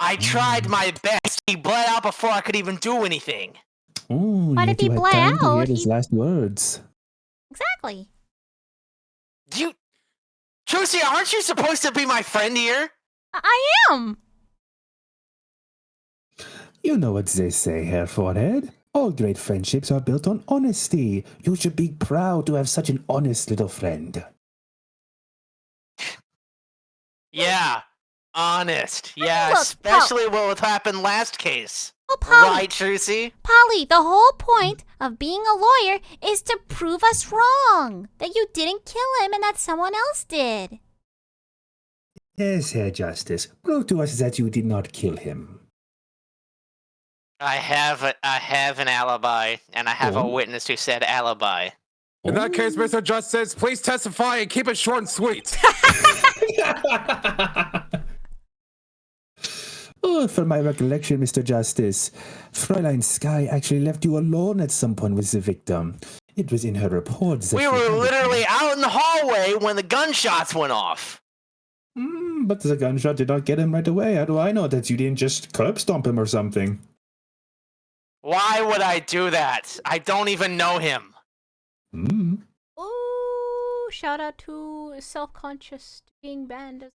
I tried my best. He bled out before I could even do anything. Oh, But yet if he you had bled time to hear out, his last words. Exactly. Trucy, aren't you supposed to be my friend here? I am. You know what they say, Herr Forehead. All great friendships are built on honesty. You should be proud to have such an honest little friend. Yeah, honest. Yeah, Look, especially what happened last case. Oh, Polly. Right, Trucy? Polly, the whole point of being a lawyer is to prove us wrong. That you didn't kill him and that someone else did. Yes, Herr Justice. Prove to us that you did not kill him. I have an alibi, and I have a witness who said alibi. In that case, Mr. Justice, please testify and keep it short and sweet. Oh, from my recollection, Mr. Justice, Fräulein Sky actually left you alone at some point with the victim. It was in her report that We were literally out in the hallway when the gunshots went off. But the gunshot did not get him right away. How do I know that you didn't just curb stomp him or something? Why would I do that? I don't even know him. Ooh, shout out to self-conscious being banned.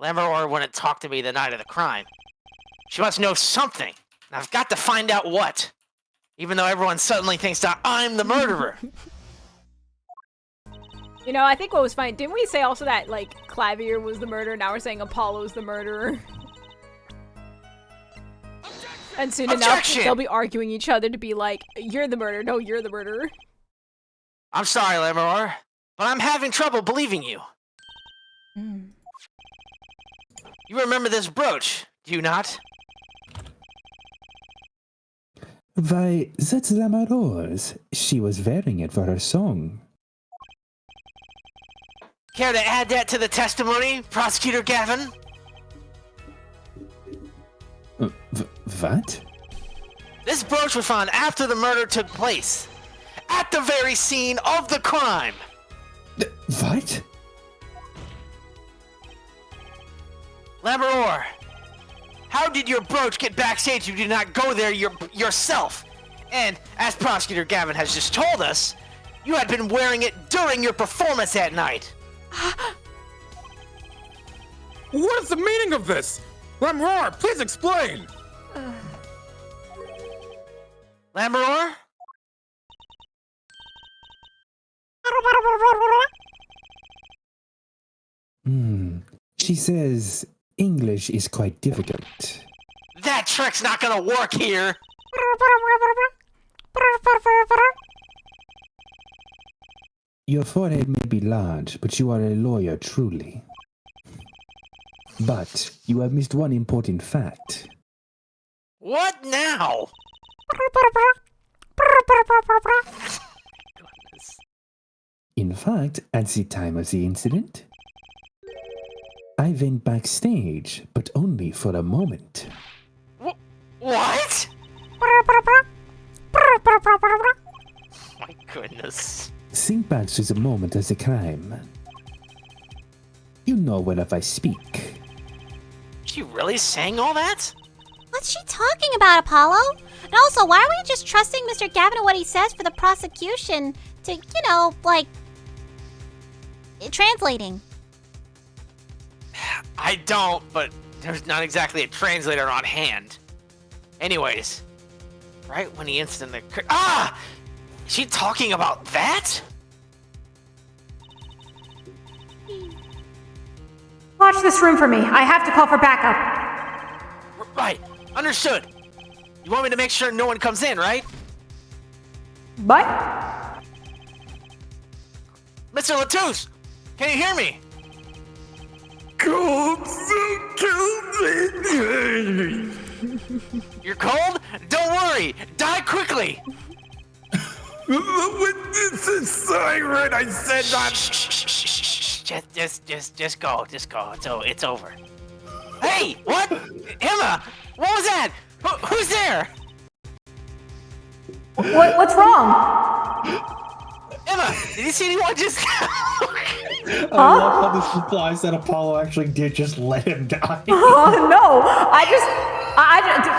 Lammeror wouldn't talk to me the night of the crime. She must know something. And I've got to find out what. Even though everyone suddenly thinks that I'm the murderer. I think what was funny, didn't we say also that, like, Clavier was the murderer? Now we're saying Apollo's the murderer. And soon enough, they'll be arguing each other to be like, you're the murderer. No, you're the murderer. I'm sorry, Lammeror, but I'm having trouble believing you. You remember this brooch, do you not? Why, that's Lammeror's. She was wearing it for her song. Care to add that to the testimony, Prosecutor Gavin? What? This brooch was found after the murder took place. At the very scene of the crime. What? Lammeror, how did your brooch get backstage? You did not go there yourself. And as Prosecutor Gavin has just told us, you had been wearing it during your performance that night. What is the meaning of this? Lammeror, please explain. Lammeror? She says English is quite difficult. That trick's not gonna work here. Your forehead may be large, but you are a lawyer truly. But you have missed one important fact. What now? In fact, at the time of the incident, I went backstage, but only for a moment. What? My goodness. Think back to the moment of the crime. You know whereof I speak. She really saying all that? What's she talking about, Apollo? And also, why are we just trusting Mr. Gavin and what he says for the prosecution to, translating? I don't, but there's not exactly a translator on hand. Anyways, right when the incident occurred... Is she talking about that? Watch this room for me. I have to call for backup. Right, understood. You want me to make sure no one comes in, right? What? Mr. Latouche, can you hear me? Go You're cold? Don't worry. Die quickly. This is siren. I said not. Shh. Just go. It's over. Hey, what? Emma, what was that? Who's there? What's wrong? Emma, did you see anyone just? I love how this implies that Apollo actually did just let him die. Oh no! I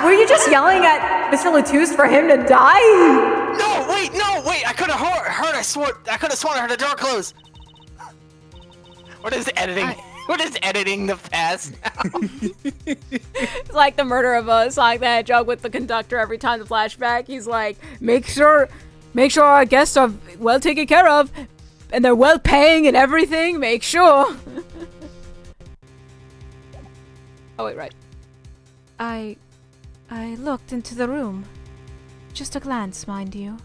were you just yelling at Mr. Latouche for him to die? No, wait! I could have heard. I could have sworn I heard the door close. What is editing? What is editing the past now? It's like the Murder of Sonic the Hedgehog with the conductor every time the flashback. He's like, make sure our guests are well taken care of, and they're well paying and everything. Make sure. Oh wait, right. I looked into the room. Just a glance, mind you.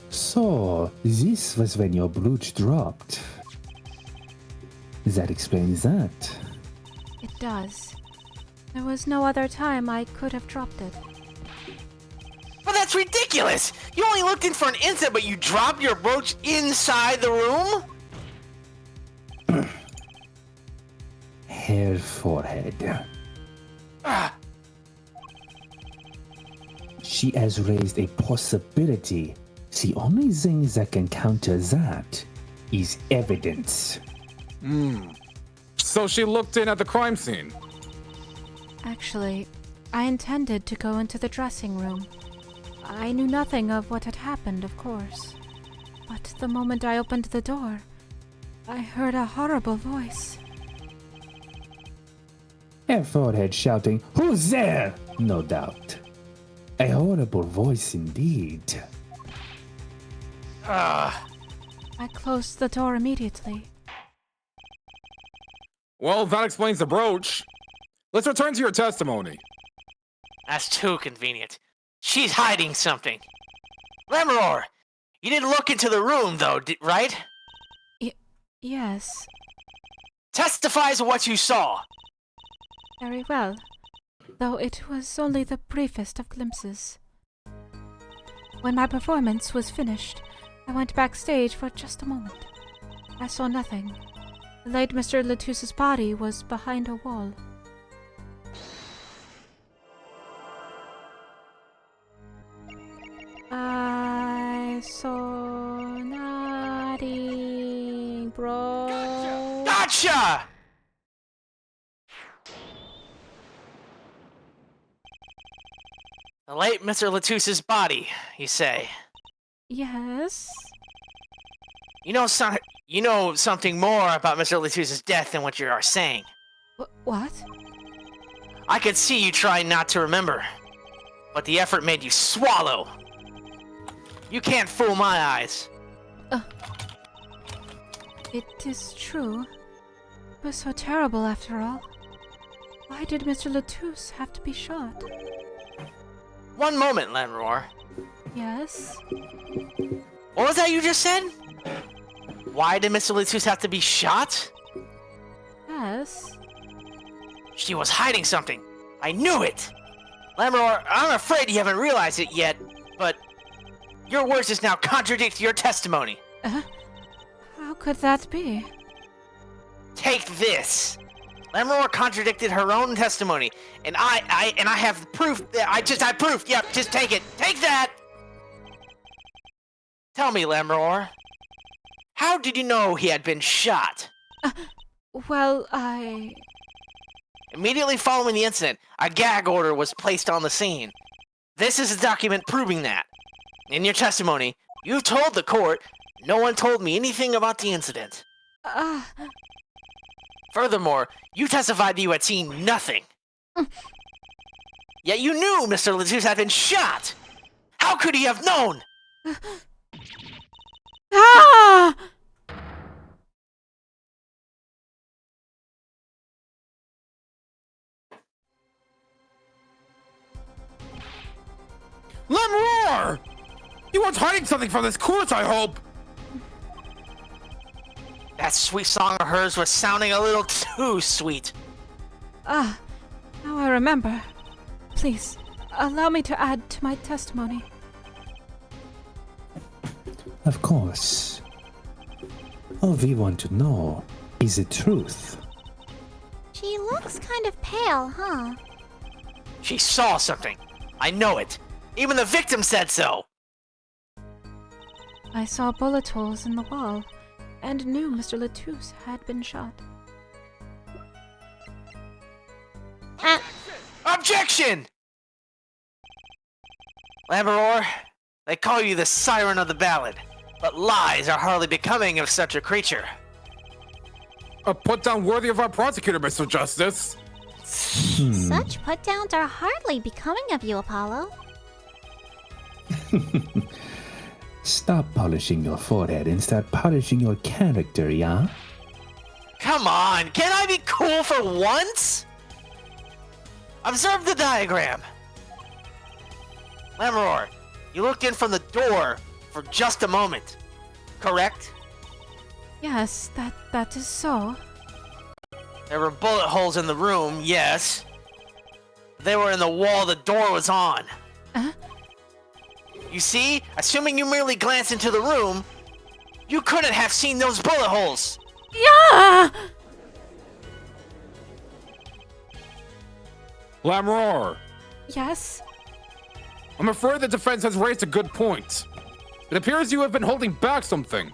So, this was when your brooch dropped. That explains that. It does. There was no other time I could have dropped it. Well, that's ridiculous! You only looked in for an instant, but you dropped your brooch inside the room? Hair forehead. She has raised a possibility. The only thing that can counter that is evidence. So she looked in at the crime scene. Actually, I intended to go into the dressing room. I knew nothing of what had happened, of course. But the moment I opened the door, I heard a horrible voice. Hair forehead shouting, "Who's there?" No doubt. A horrible voice indeed. I closed the door immediately. Well, that explains the brooch. Let's return to your testimony. That's too convenient. She's hiding something. Lemuror, you didn't look into the room, though, right? Yes. Testifies to what you saw. Very well. Though it was only the briefest of glimpses. When my performance was finished, I went backstage for just a moment. I saw nothing. The late Mr. Latouche's body was behind a wall. I saw nothing, bro. Gotcha! The late Mr. Latouche's body, you say? Yes? You know something more about Mr. Latouche's death than what you are saying. What? I could see you trying not to remember, but the effort made you swallow. You can't fool my eyes. It is true. It was so terrible after all. Why did Mr. Latouche have to be shot? One moment, Lemuror. Yes? What was that you just said? Why did Mr. Latouche have to be shot? Yes? She was hiding something. I knew it! Lemuror, I'm afraid you haven't realized it yet, but your words just now contradict your testimony. How could that be? Take this. Lemuror contradicted her own testimony, and I have proof. I have proof. Yep, just take it. Take that. Tell me, Lemuror, how did you know he had been shot? Well, Immediately following the incident, a gag order was placed on the scene. This is a document proving that. In your testimony, you told the court, no one told me anything about the incident. Furthermore, you testified that you had seen nothing. Yet you knew Mr. Latouche had been shot! How could he have known? Ah! Lemuror! You weren't hiding something from this court, I hope! That sweet song of hers was sounding a little too sweet. Now I remember. Please, allow me to add to my testimony. Of course. All we want to know is the truth. She looks kind of pale, huh? She saw something. I know it. Even the victim said so. I saw bullet holes in the wall and knew Mr. Latouche had been shot. Objection! Lammeror, they call you the siren of the ballad, but lies are hardly becoming of such a creature. A put down worthy of our prosecutor, Mr. Justice. Such put-downs are hardly becoming of you, Apollo. Stop polishing your forehead and start polishing your character, yeah? Come on, can I be cool for once? Observe the diagram. Lammeror, you looked in from the door for just a moment, correct? Yes, that is so. There were bullet holes in the room, yes. They were in the wall the door was on. You see, assuming you merely glanced into the room, you couldn't have seen those bullet holes. Yeah! Lammeror, Yes? I'm afraid the defense has raised a good point. It appears you have been holding back something.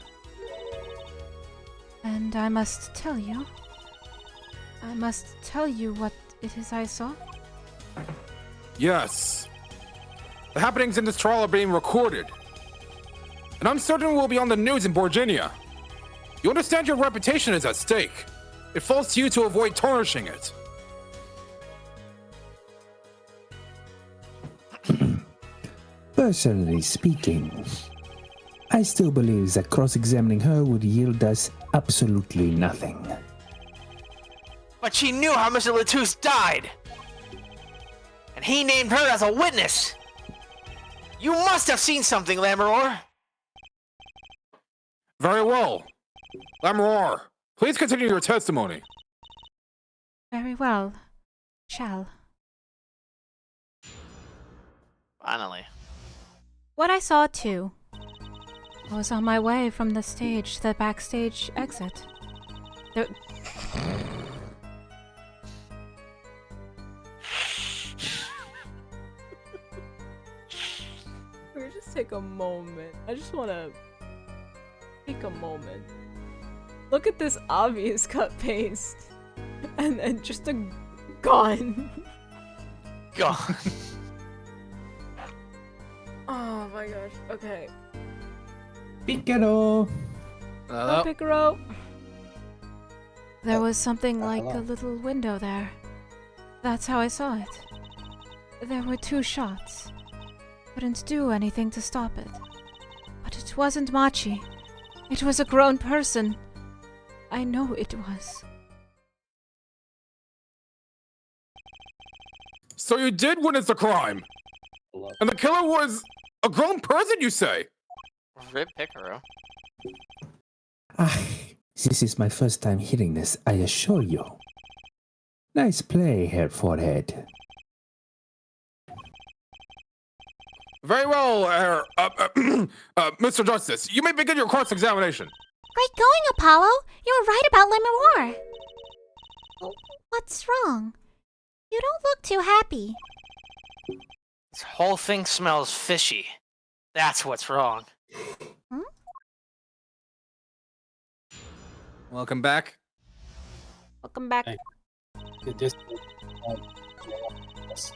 And I must tell you. I must tell you what it is I saw. Yes. The happenings in this trial are being recorded. And I'm certain we'll be on the news in Borginia. You understand your reputation is at stake. It falls to you to avoid tarnishing it. Personally speaking, I still believe that cross-examining her would yield us absolutely nothing. But she knew how Mr. Latouche died. And he named her as a witness. You must have seen something, Lammeror. Very well. Lammeror, please continue your testimony. Very well. Shall. Finally. What I saw too. I was on my way from the stage to the backstage exit. There... We're just take a moment. I just want to take a moment. Look at this obvious cut paste. And then just a gun. God. Oh my gosh. Okay. Picaro! Oh, Picaro. There was something like a little window there. That's how I saw it. There were 2 shots. Couldn't do anything to stop it. But it wasn't Machi. It was a grown person. I know it was. So you did witness the crime? And the killer was a grown person, you say? Rip Picaro. This is my first time hearing this, I assure you. Nice play, Herr Forehead. Very well, Mr. Justice. You may begin your cross-examination. Great going, Apollo. You were right about Lammeror. What's wrong? You don't look too happy. This whole thing smells fishy. That's what's wrong. Welcome back. Welcome back. Hey. Just,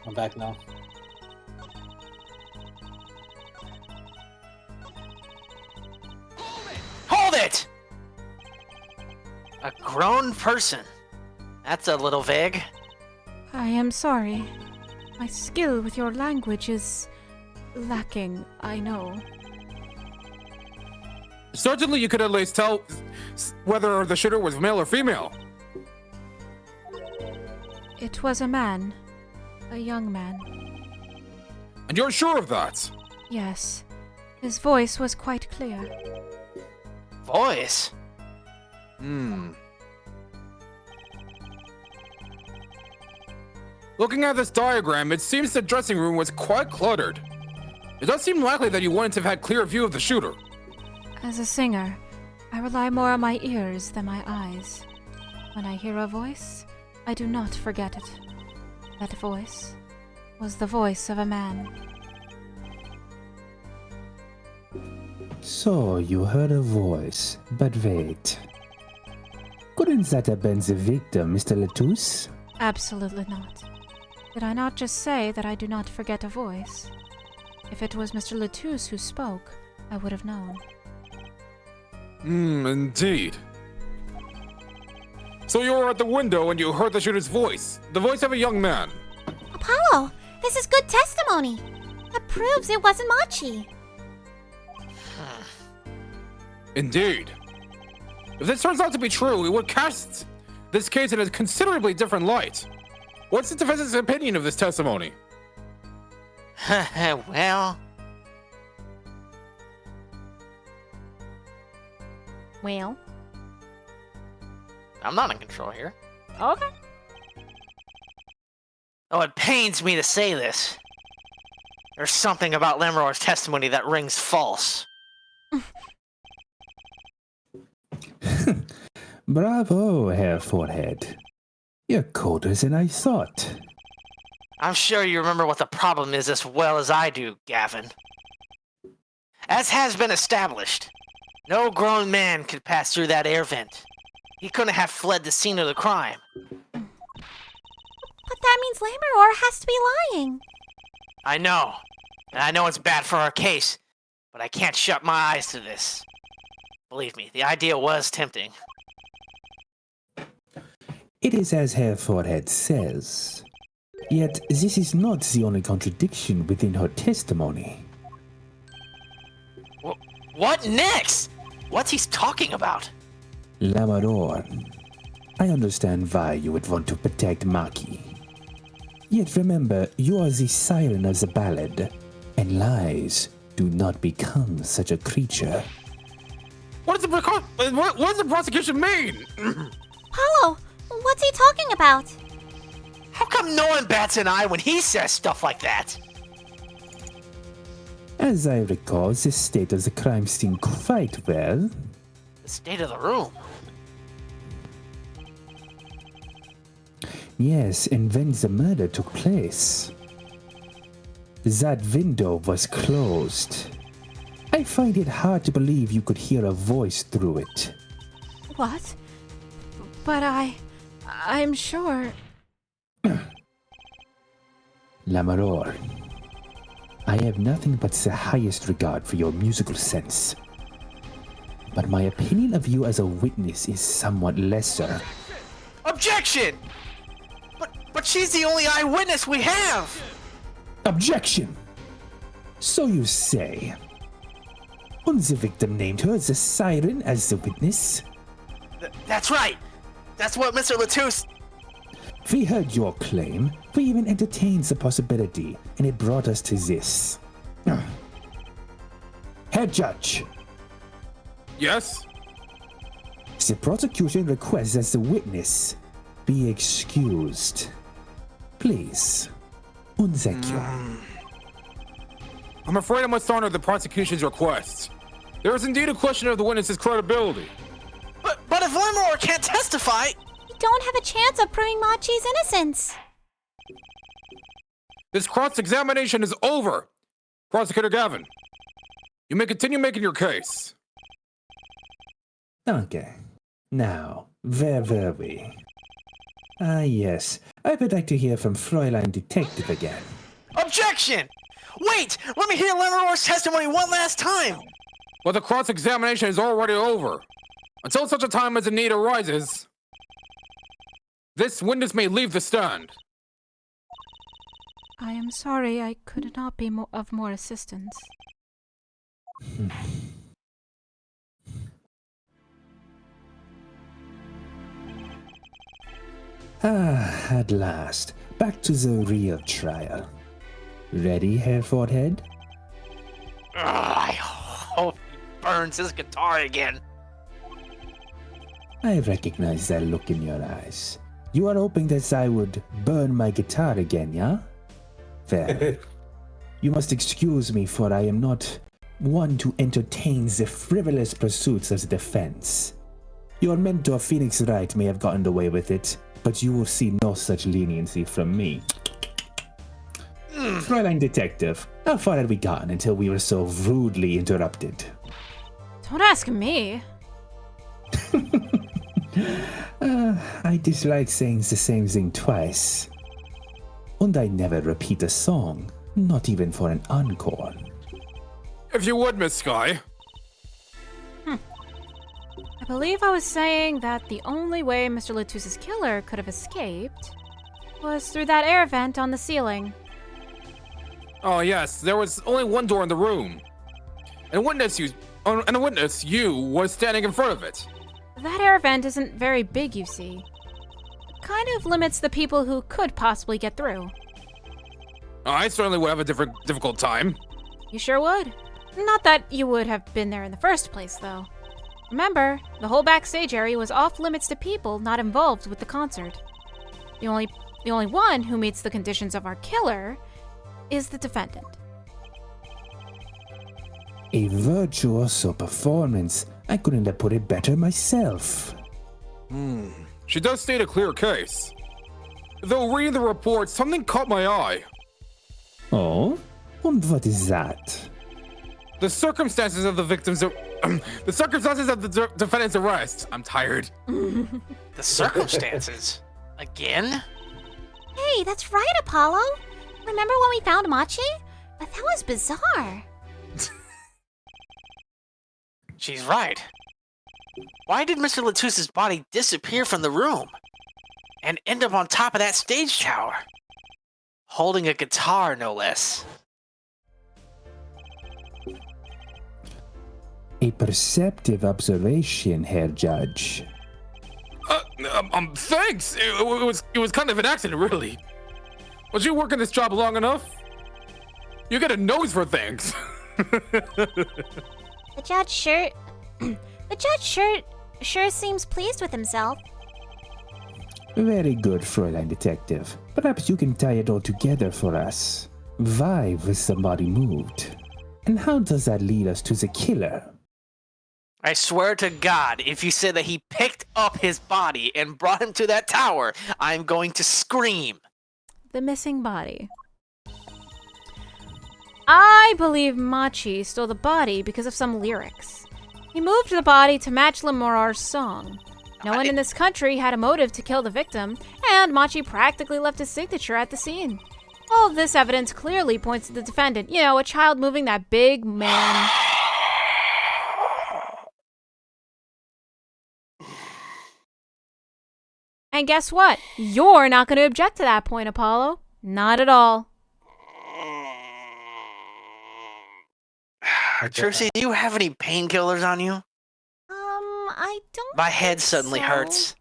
I'm back now. Hold it! A grown person. That's a little vague. I am sorry. My skill with your language is lacking, I know. Certainly you could at least tell whether the shooter was male or female. It was a man. A young man. And you're sure of that? Yes. His voice was quite clear. Voice? Looking at this diagram, it seems the dressing room was quite cluttered. It does seem likely that you wouldn't have had clear view of the shooter. As a singer, I rely more on my ears than my eyes. When I hear a voice, I do not forget it. That voice was the voice of a man. So you heard a voice, but wait. Couldn't that have been the victim, Mr. Latouche? Absolutely not. Did I not just say that I do not forget a voice? If it was Mr. Latouche who spoke, I would have known. Indeed. So you were at the window and you heard the shooter's voice, the voice of a young man. Apollo, this is good testimony. That proves it wasn't Machi. Indeed. If this turns out to be true, it would cast this case in a considerably different light. What's the defense's opinion of this testimony? Well, Well, I'm not in control here. okay. Oh, it pains me to say this. There's something about Lammeror's testimony that rings false. Bravo, Herr Forehead. You're colder than I thought. I'm sure you remember what the problem is as well as I do, Gavin. As has been established, no grown man could pass through that air vent. He couldn't have fled the scene of the crime. But that means Lammeror has to be lying. I know. And I know it's bad for our case, but I can't shut my eyes to this. Believe me, the idea was tempting. It is as Herr Forehead says. Yet this is not the only contradiction within her testimony. What next? What's he talking about? Lammeror, I understand why you would want to protect Maki. Yet remember, you are the siren of the ballad, and lies do not become such a creature. What does the prosecution mean? Apollo, what's he talking about? How come no one bats an eye when he says stuff like that? As I recall, the state of the crime scene quite well. The state of the room. Yes, and when the murder took place, that window was closed. I find it hard to believe you could hear a voice through it. What? But I'm sure. Lammeror, I have nothing but the highest regard for your musical sense. But my opinion of you as a witness is somewhat lesser. Objection! But she's the only eyewitness we have! Objection! So you say. And the victim named her as a siren as the witness? That's right! That's what Mr. Latouche... We heard your claim. We even entertained the possibility, and it brought us to this. Head Judge. Yes? The prosecution requests that the witness be excused. Please. And thank you. I'm afraid I must honor the prosecution's request. There is indeed a question of the witness's credibility. But if Lammeror can't testify... We don't have a chance of proving Machi's innocence. This cross-examination is over. Prosecutor Gavin, you may continue making your case. Okay. Now, where were we? Ah, yes. I would like to hear from Fräulein Detective again. Objection! Wait! Let me hear Lammeror's testimony one last time! But the cross-examination is already over. Until such a time as a need arises, this witness may leave the stand. I am sorry I could not be of more assistance. At last. Back to the real trial. Ready, Herr Forehead? I hope he burns his guitar again. I recognize that look in your eyes. You are hoping that I would burn my guitar again, yeah? Fair. You must excuse me, for I am not one to entertain the frivolous pursuits of the defense. Your mentor, Phoenix Wright, may have gotten away with it, but you will see no such leniency from me. Fräulein Detective, how far had we gotten until we were so rudely interrupted? Don't ask me. I dislike saying the same thing twice. And I never repeat a song, not even for an encore. If you would, Miss Sky. I believe I was saying that the only way Mr. Lozzu's killer could have escaped was through that air vent on the ceiling. Oh yes, there was only one door in the room. And a witness, you, was standing in front of it. That air vent isn't very big, you see. It kind of limits the people who could possibly get through. I certainly would have a difficult time. You sure would. Not that you would have been there in the first place, though. Remember, the whole backstage area was off limits to people not involved with the concert. The only one who meets the conditions of our killer is the defendant. A virtuoso performance. I couldn't have put it better myself. She does state a clear case. Though reading the report, something caught my eye. Oh? And what is that? The circumstances of the victim's defendant's arrest. I'm tired. The circumstances? Again? Hey, that's right, Apollo. Remember when we found Machi? But that was bizarre. She's right. Why did Mr. Lozzu's body disappear from the room and end up on top of that stage tower? Holding a guitar, no less. A perceptive observation, Herr Judge. Thanks. It was kind of an accident, really. Was you working this job long enough? You get a nose for things. The judge sure seems pleased with himself. Very good, Fräulein Detective. Perhaps you can tie it all together for us. Why was somebody moved? And how does that lead us to the killer? I swear to God, if you said that he picked up his body and brought him to that tower, I'm going to scream. The missing body. I believe Machi stole the body because of some lyrics. He moved the body to match Lemurar's song. No one in this country had a motive to kill the victim, and Machi practically left his signature at the scene. All of this evidence clearly points to the defendant. You know, a child moving that big man. And guess what? You're not going to object to that point, Apollo. Not at all. Trucy, do you have any painkillers on you? I don't. My head think suddenly so. hurts.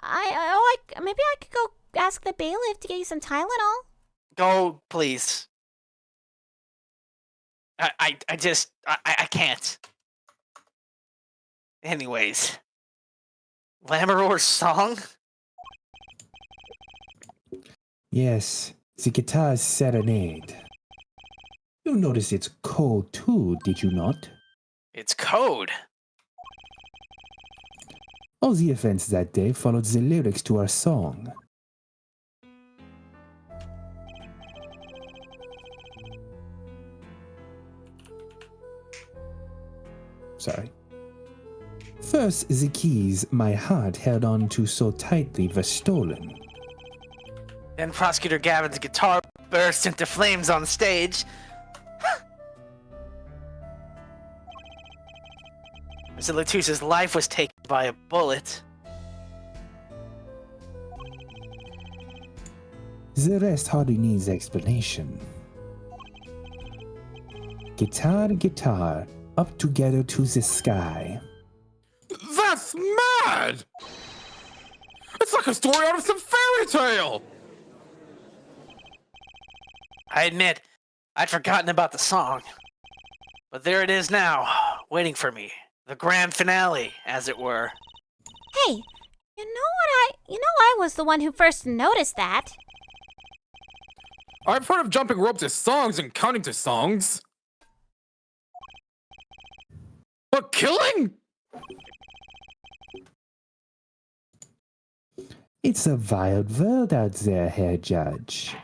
Maybe I could go ask the bailiff to get you some Tylenol. Go, please. I can't. Anyways. Lammermoor's song? Yes, the guitar's serenade. You noticed it's code too, did you not? It's code. All the events that day followed the lyrics to our song. Sorry. First, the keys my heart held on to so tightly were stolen. Then Prosecutor Gavin's guitar burst into flames on stage. Mr. Lozzu's life was taken by a bullet. The rest hardly needs explanation. Guitar, guitar, up together to the sky. That's mad! It's like a story out of some fairy tale! I admit, I'd forgotten about the song. But there it is now, waiting for me. The grand finale, as it were. Hey, you know what you know I was the one who first noticed that. I've heard of jumping rope to songs and counting to songs. But killing? It's a wild world out there, Herr Judge.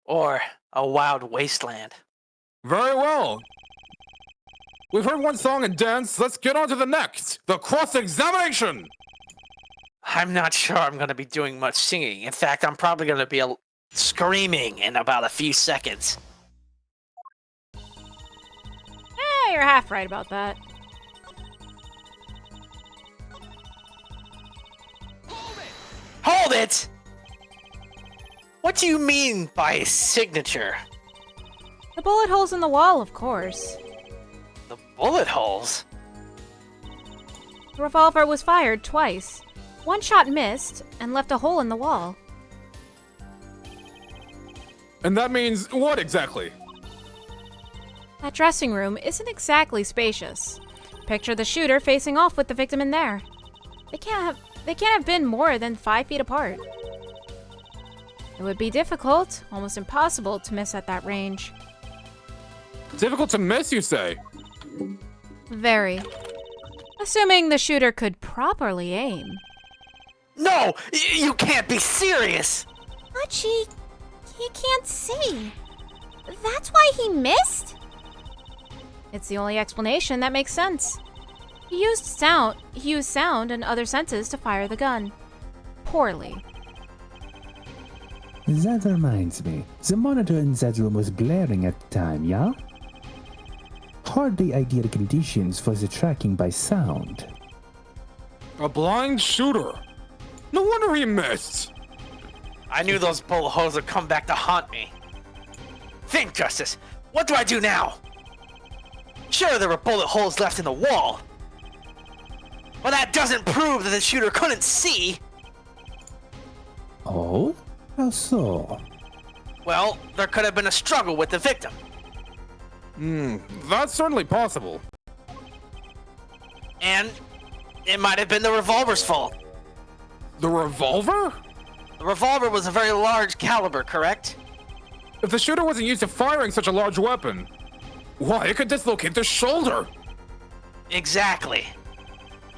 Or a wild wasteland. Very well. We've heard one song and dance. Let's get on to the next. The cross-examination. I'm not sure I'm going to be doing much singing. In fact, I'm probably going to be screaming in about a few seconds. You're half right about that. Hold it! What do you mean by signature? The bullet holes in the wall, of course. The bullet holes? The revolver was fired twice. One shot missed and left a hole in the wall. And that means what exactly? That dressing room isn't exactly spacious. Picture the shooter facing off with the victim in there. They can't have been more than 5 feet apart. It would be difficult, almost impossible, to miss at that range. Difficult to miss, you say? Very. Assuming the shooter could properly aim. No! You can't be serious! Machi, he can't see. That's why he missed? It's the only explanation that makes sense. He used sound and other senses to fire the gun. Poorly. That reminds me, the monitor in that room was blaring at the time, yeah? Hardly ideal conditions for the tracking by sound. A blind shooter. No wonder he missed. I knew those bullet holes would come back to haunt me. Think, Justice. What do I do now? Sure, there were bullet holes left in the wall. But that doesn't prove that the shooter couldn't see. Oh? How so? Well, there could have been a struggle with the victim. That's certainly possible. And it might have been the revolver's fault. The revolver? The revolver was a very large caliber, correct? If the shooter wasn't used to firing such a large weapon, why, it could dislocate the shoulder. Exactly.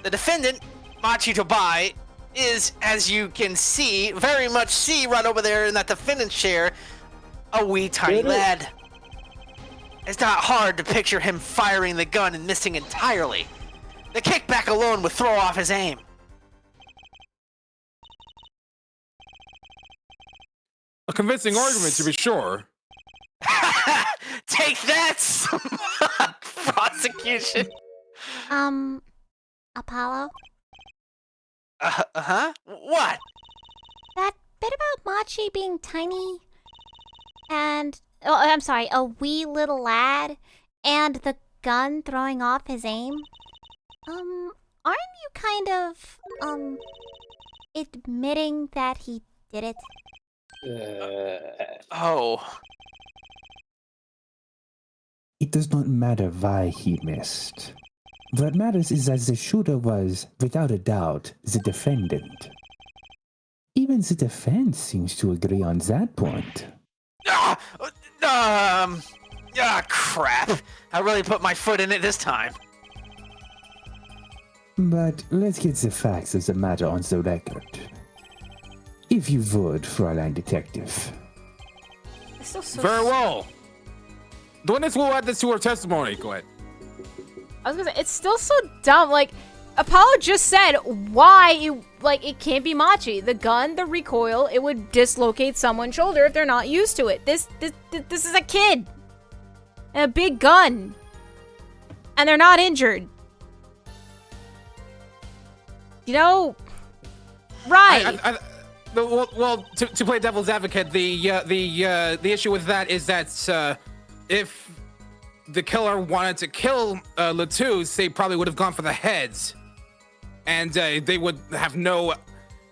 The defendant, Machi Tobai, is, as you can see, very much see right over there in that defendant's chair, a wee tiny lad. It's not hard to picture him firing the gun and missing entirely. The kickback alone would throw off his aim. A convincing argument, to be sure. Take that, prosecution. Apollo? Uh-huh? What? That bit about Machi being tiny and... Oh, I'm sorry, a wee little lad and the gun throwing off his aim. Aren't you kind of, admitting that he did it? Oh. It does not matter why he missed. What matters is that the shooter was, without a doubt, the defendant. Even the defense seems to agree on that point. Crap. I really put my foot in it this time. But let's get the facts of the matter on the record. If you would, Fräulein Detective. It's still so Very well. The witness will add this to her testimony. Go ahead. I was gonna say, it's still so dumb. Like, Apollo just said why it can't be Machi. The gun, the recoil, it would dislocate someone's shoulder if they're not used to it. This is a kid. And a big gun. And they're not injured. You know, right. Well, to play devil's advocate, the issue with that is that if the killer wanted to kill Lozzu, they probably would have gone for the heads, and they would have no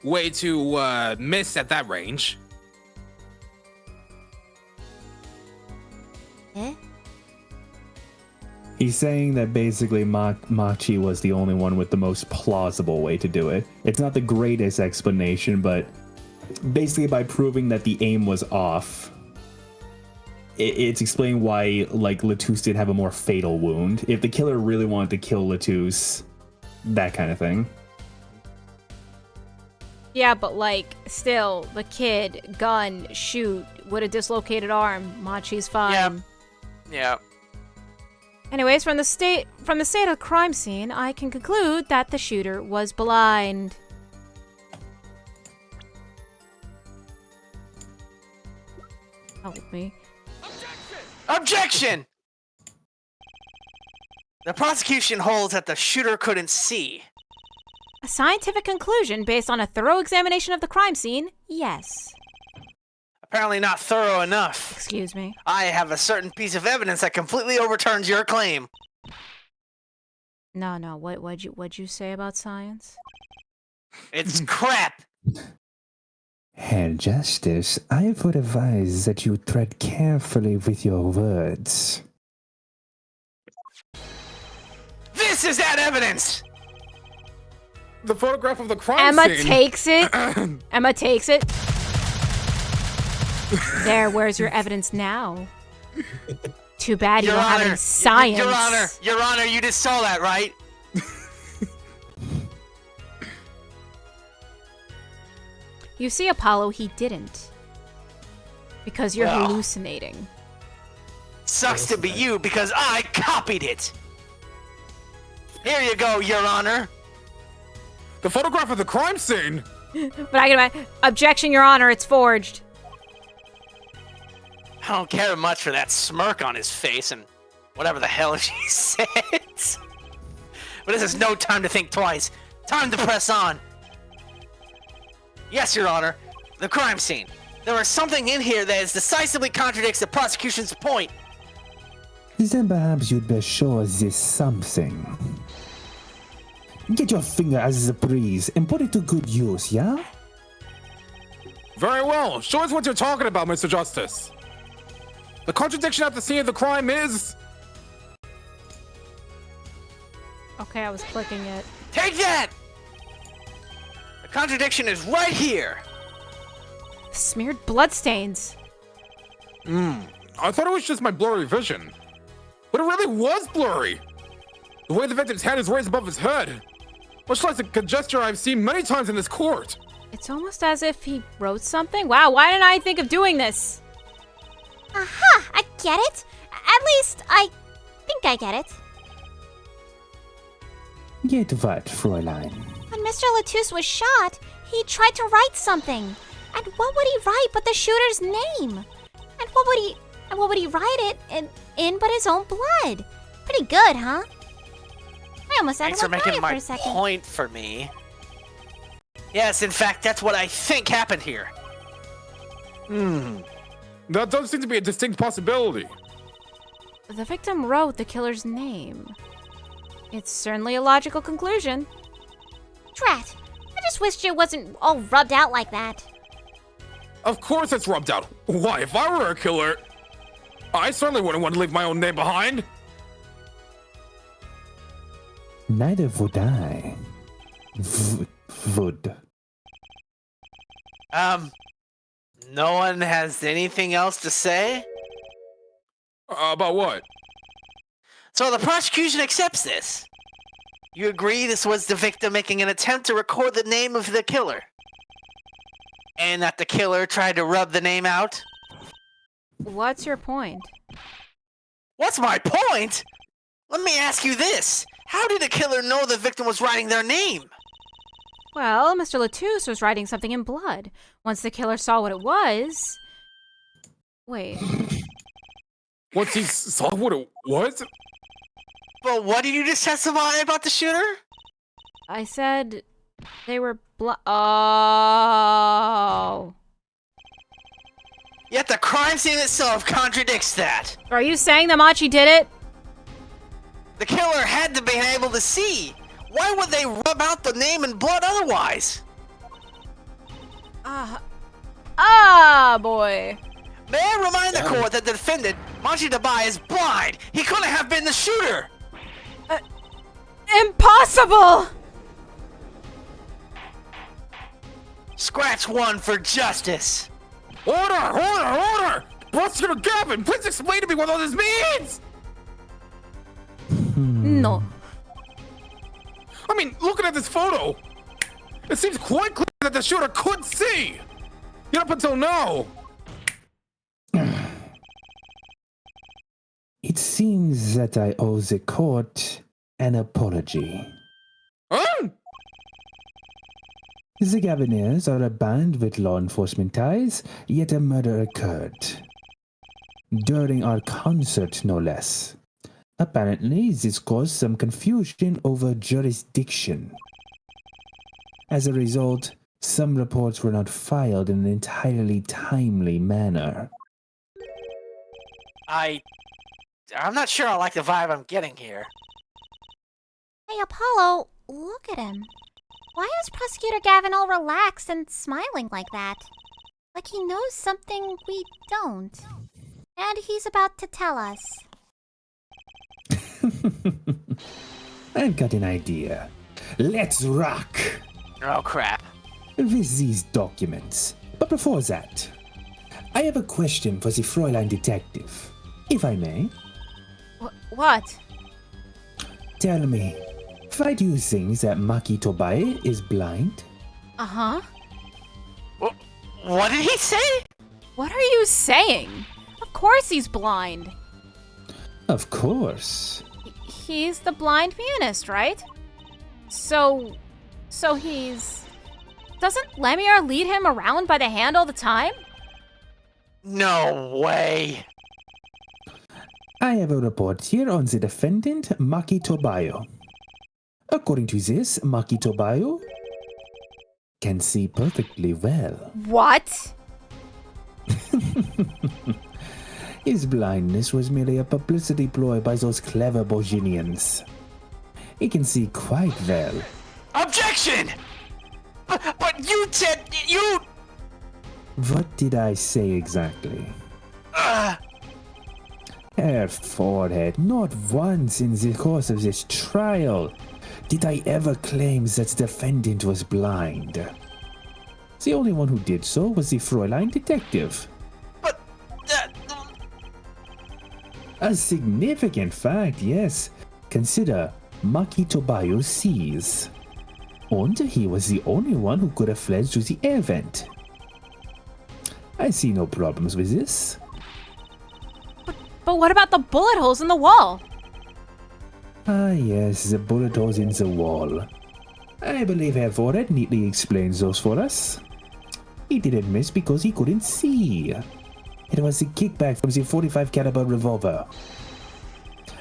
way to miss at that range. Eh? He's saying that basically Machi was the only one with the most plausible way to do it. It's not the greatest explanation, but basically by proving that the aim was off, it's explaining why, like, Latouche did have a more fatal wound. If the killer really wanted to kill Latouche, that kind of thing. Yeah, but, like, still, the kid, gun, shoot, with a dislocated arm. Machi's fine. Yeah. Anyways, from the state of the crime scene, I can conclude that the shooter was blind. Help me. Objection! The prosecution holds that the shooter couldn't see. A scientific conclusion based on a thorough examination of the crime scene? Yes. Apparently not thorough enough. Excuse me. I have a certain piece of evidence that completely overturns your claim. No. What'd you say about science? It's crap. Herr Justice, I would advise that you tread carefully with your words. This is that evidence! The photograph of the crime Emma scene. takes it. Emma takes it. There, where's your evidence now? Too bad you Your don't have Honor, any science. Your Honor, you just saw that, right? You see, Apollo, he didn't. Because you're Well. hallucinating. Sucks to be you because I copied it. Here you go, Your Honor. The photograph of the crime scene. But I can objection, Your Honor, it's forged. I don't care much for that smirk on his face and whatever the hell she said. But this is no time to think twice. Time to press on. Yes, Your Honor. The crime scene. There is something in here that decisively contradicts the prosecution's point. Then perhaps you'd best show us this something. Get your finger as a breeze and put it to good use, yeah? Very well. Show us what you're talking about, Mr. Justice. The contradiction at the scene of the crime is... Okay, I was clicking it. Take that! The contradiction is right here. Smeared bloodstains. I thought it was just my blurry vision. But it really was blurry. The way the victim's hand is raised above his head. Much like a gesture I've seen many times in this court. It's almost as if he wrote something. Wow, why didn't I think of doing this? Aha! I get it. At least, I think I get it. Get what, Fräulein? When Mr. Latouche was shot, he tried to write something. And what would he write but the shooter's name? And what would he write it in but his own blood? Pretty good, huh? I almost had Thanks to for look making for my a second. point for me. Yes, in fact, that's what I think happened here. That does seem to be a distinct possibility. The victim wrote the killer's name. It's certainly a logical conclusion. Drat! I just wished it wasn't all rubbed out like that. Of course it's rubbed out. Why, if I were a killer, I certainly wouldn't want to leave my own name behind. Neither would I. Would. No one has anything else to say? About what? So the prosecution accepts this. You agree this was the victim making an attempt to record the name of the killer? And that the killer tried to rub the name out? What's your point? What's my point? Let me ask you this. How did the killer know the victim was writing their name? Well, Mr. Latouche was writing something in blood. Once the killer saw what it was... Wait. Once he saw what it was? But what did you just testify about the shooter? I said they were Oh. Yet the crime scene itself contradicts that. Are you saying that Machi did it? The killer had to be able to see. Why would they rub out the name in blood otherwise? Boy. May I remind the court that the defendant, Machi Dabai, is blind. He couldn't have been the shooter. Impossible! Scratch one for justice. Order! Prosecutor Gavin, please explain to me what all this means! No. I mean, looking at this photo, it seems quite clear that the shooter could see. Yet up until now. It seems that I owe the court an apology. Huh? The Gaviniers are a band with law enforcement ties, yet a murder occurred. During our concert, no less. Apparently, this caused some confusion over jurisdiction. As a result, some reports were not filed in an entirely timely manner. I'm not sure I like the vibe I'm getting here. Hey, Apollo, look at him. Why is Prosecutor Gavin all relaxed and smiling like that? Like he knows something we don't. And he's about to tell us. I've got an idea. Let's rock! Oh, crap. With these documents. But before that, I have a question for the Fräulein detective, if I may. What? Tell me, why do you think that Maki Tobae is blind? Uh-huh. What did he say? What are you saying? Of course he's blind. Of course. He's the blind pianist, right? So he's... Doesn't Lemire lead him around by the hand all the time? No way. I have a report here on the defendant, Maki Tobayo. According to this, Maki Tobayo can see perfectly well. What? His blindness was merely a publicity ploy by those clever Bojinians. He can see quite well. Objection! But you said you... What did I say exactly? Herr Forehead, not once in the course of this trial did I ever claim that the defendant was blind. The only one who did so was the Fräulein detective. But... A significant fact, yes. Consider Maki Tobayo sees. And he was the only one who could have fled to the air vent. I see no problems with this. But what about the bullet holes in the wall? Ah yes, the bullet holes in the wall. I believe Herr Forehead neatly explains those for us. He didn't miss because he couldn't see. It was the kickback from the 45 caliber revolver.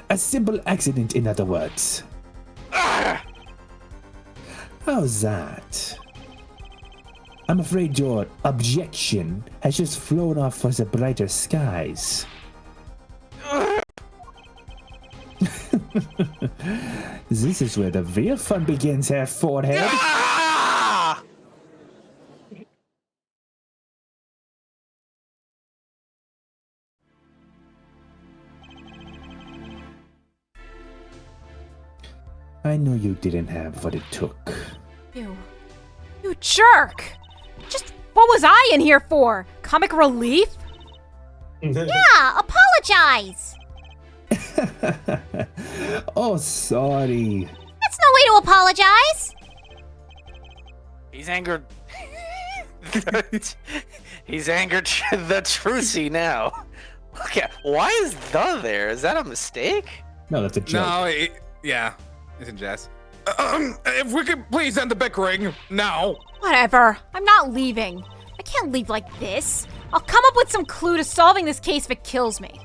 A simple accident, in other words. How's that? I'm afraid your objection has just flown off for the brighter skies. This is where the real fun begins, Herr Forehead. I know you didn't have what it took. You jerk! Just what was I in here for? Comic relief? Yeah, apologize! Oh, sorry. That's no way to apologize! He's angered... He's angered the Trucy now. Okay, why is the there? Is that a mistake? No, that's a joke. No, yeah, it's in jest. If we could please end the bickering now. Whatever. I'm not leaving. I can't leave like this. I'll come up with some clue to solving this case if it kills me.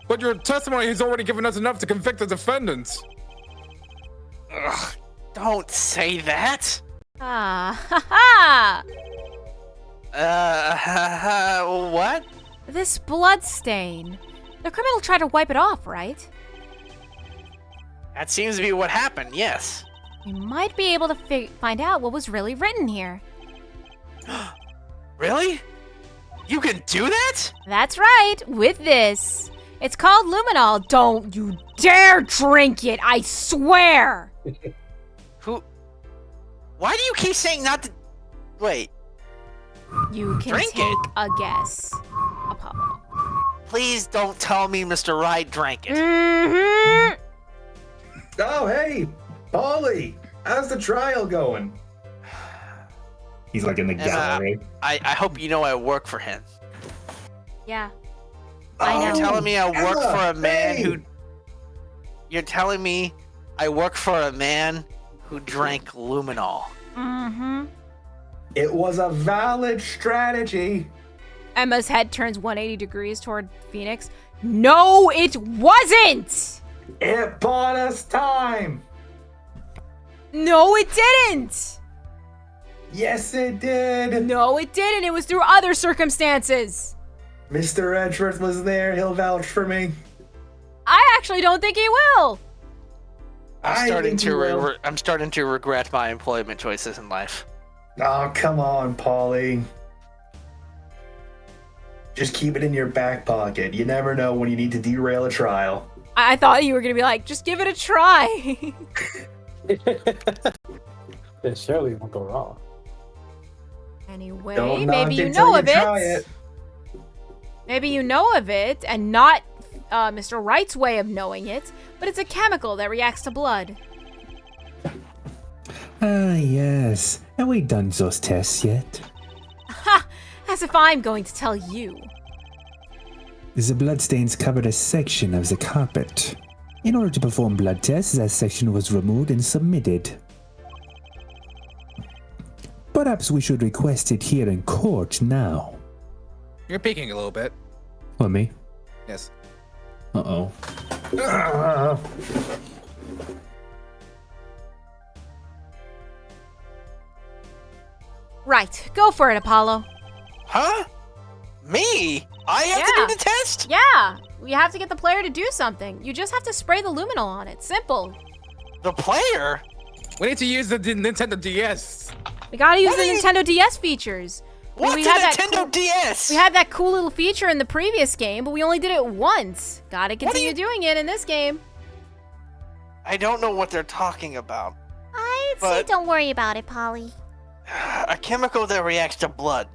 But your testimony has already given us enough to convict the defendants. Ugh, don't say that. Ha ha! What? This blood stain. The criminal tried to wipe it off, right? That seems to be what happened, yes. We might be able to find out what was really written here. Really? You can do that? That's right, with this. It's called luminol. Don't you dare drink it, I swear! Why do you keep saying not to... Wait. You can Drink take it. a guess, Apollo. Please don't tell me Mr. Wright drank it. Mm-hmm. Oh, hey, Polly. How's the trial going? He's like in the gallery. I hope you know I work for him. Yeah. You're telling me I work Emma, for a man hey. who... You're telling me I work for a man who drank luminol. Mm-hmm. It was a valid strategy. Emma's head turns 180 degrees toward Phoenix. No, it wasn't! It bought us time. No, it didn't! Yes, it did. No, it didn't. It was through other circumstances. Mr. Edgeworth was there. He'll vouch for me. I actually don't think he will. I'm starting think he will. to regret my employment choices in life. Oh, come on, Polly. Just keep it in your back pocket. You never know when you need to derail a trial. I thought you were going to be like, just give it a try. It surely won't go wrong. Anyway, Don't knock maybe you till know of try it. Maybe you know of it, and not Mr. Wright's way of knowing it, but it's a chemical that reacts to blood. Ah, yes. Have we done those tests yet? Ha! As if I'm going to tell you. The bloodstains covered a section of the carpet. In order to perform blood tests, that section was removed and submitted. Perhaps we should request it here in court now. You're peeking a little bit. What, me? Yes. Uh-oh. Right, go for it, Apollo. Huh? Me? I have to Yeah. do the test? Yeah, we have to get the player to do something. You just have to spray the luminol on it. Simple. The player? We need to use the Nintendo DS. We gotta use What the are you- Nintendo DS features. What's we a had that Nintendo cool- DS? We had that cool little feature in the previous game, but we only did it once. Gotta continue doing it in this game. I don't know what they're talking about. I'd say But- don't worry about it, Polly. A chemical that reacts to blood.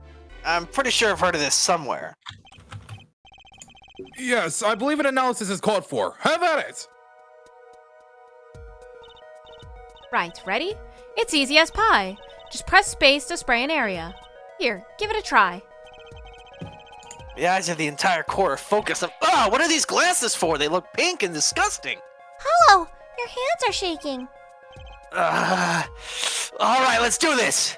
I'm pretty sure I've heard of this somewhere. Yes, I believe an analysis is called for. Have at it! Right, ready? It's easy as pie. Just press space to spray an area. Here, give it a try. The eyes of the entire core are focused on... what are these glasses for? They look pink and disgusting. Hello, your hands are shaking. All right, let's do this.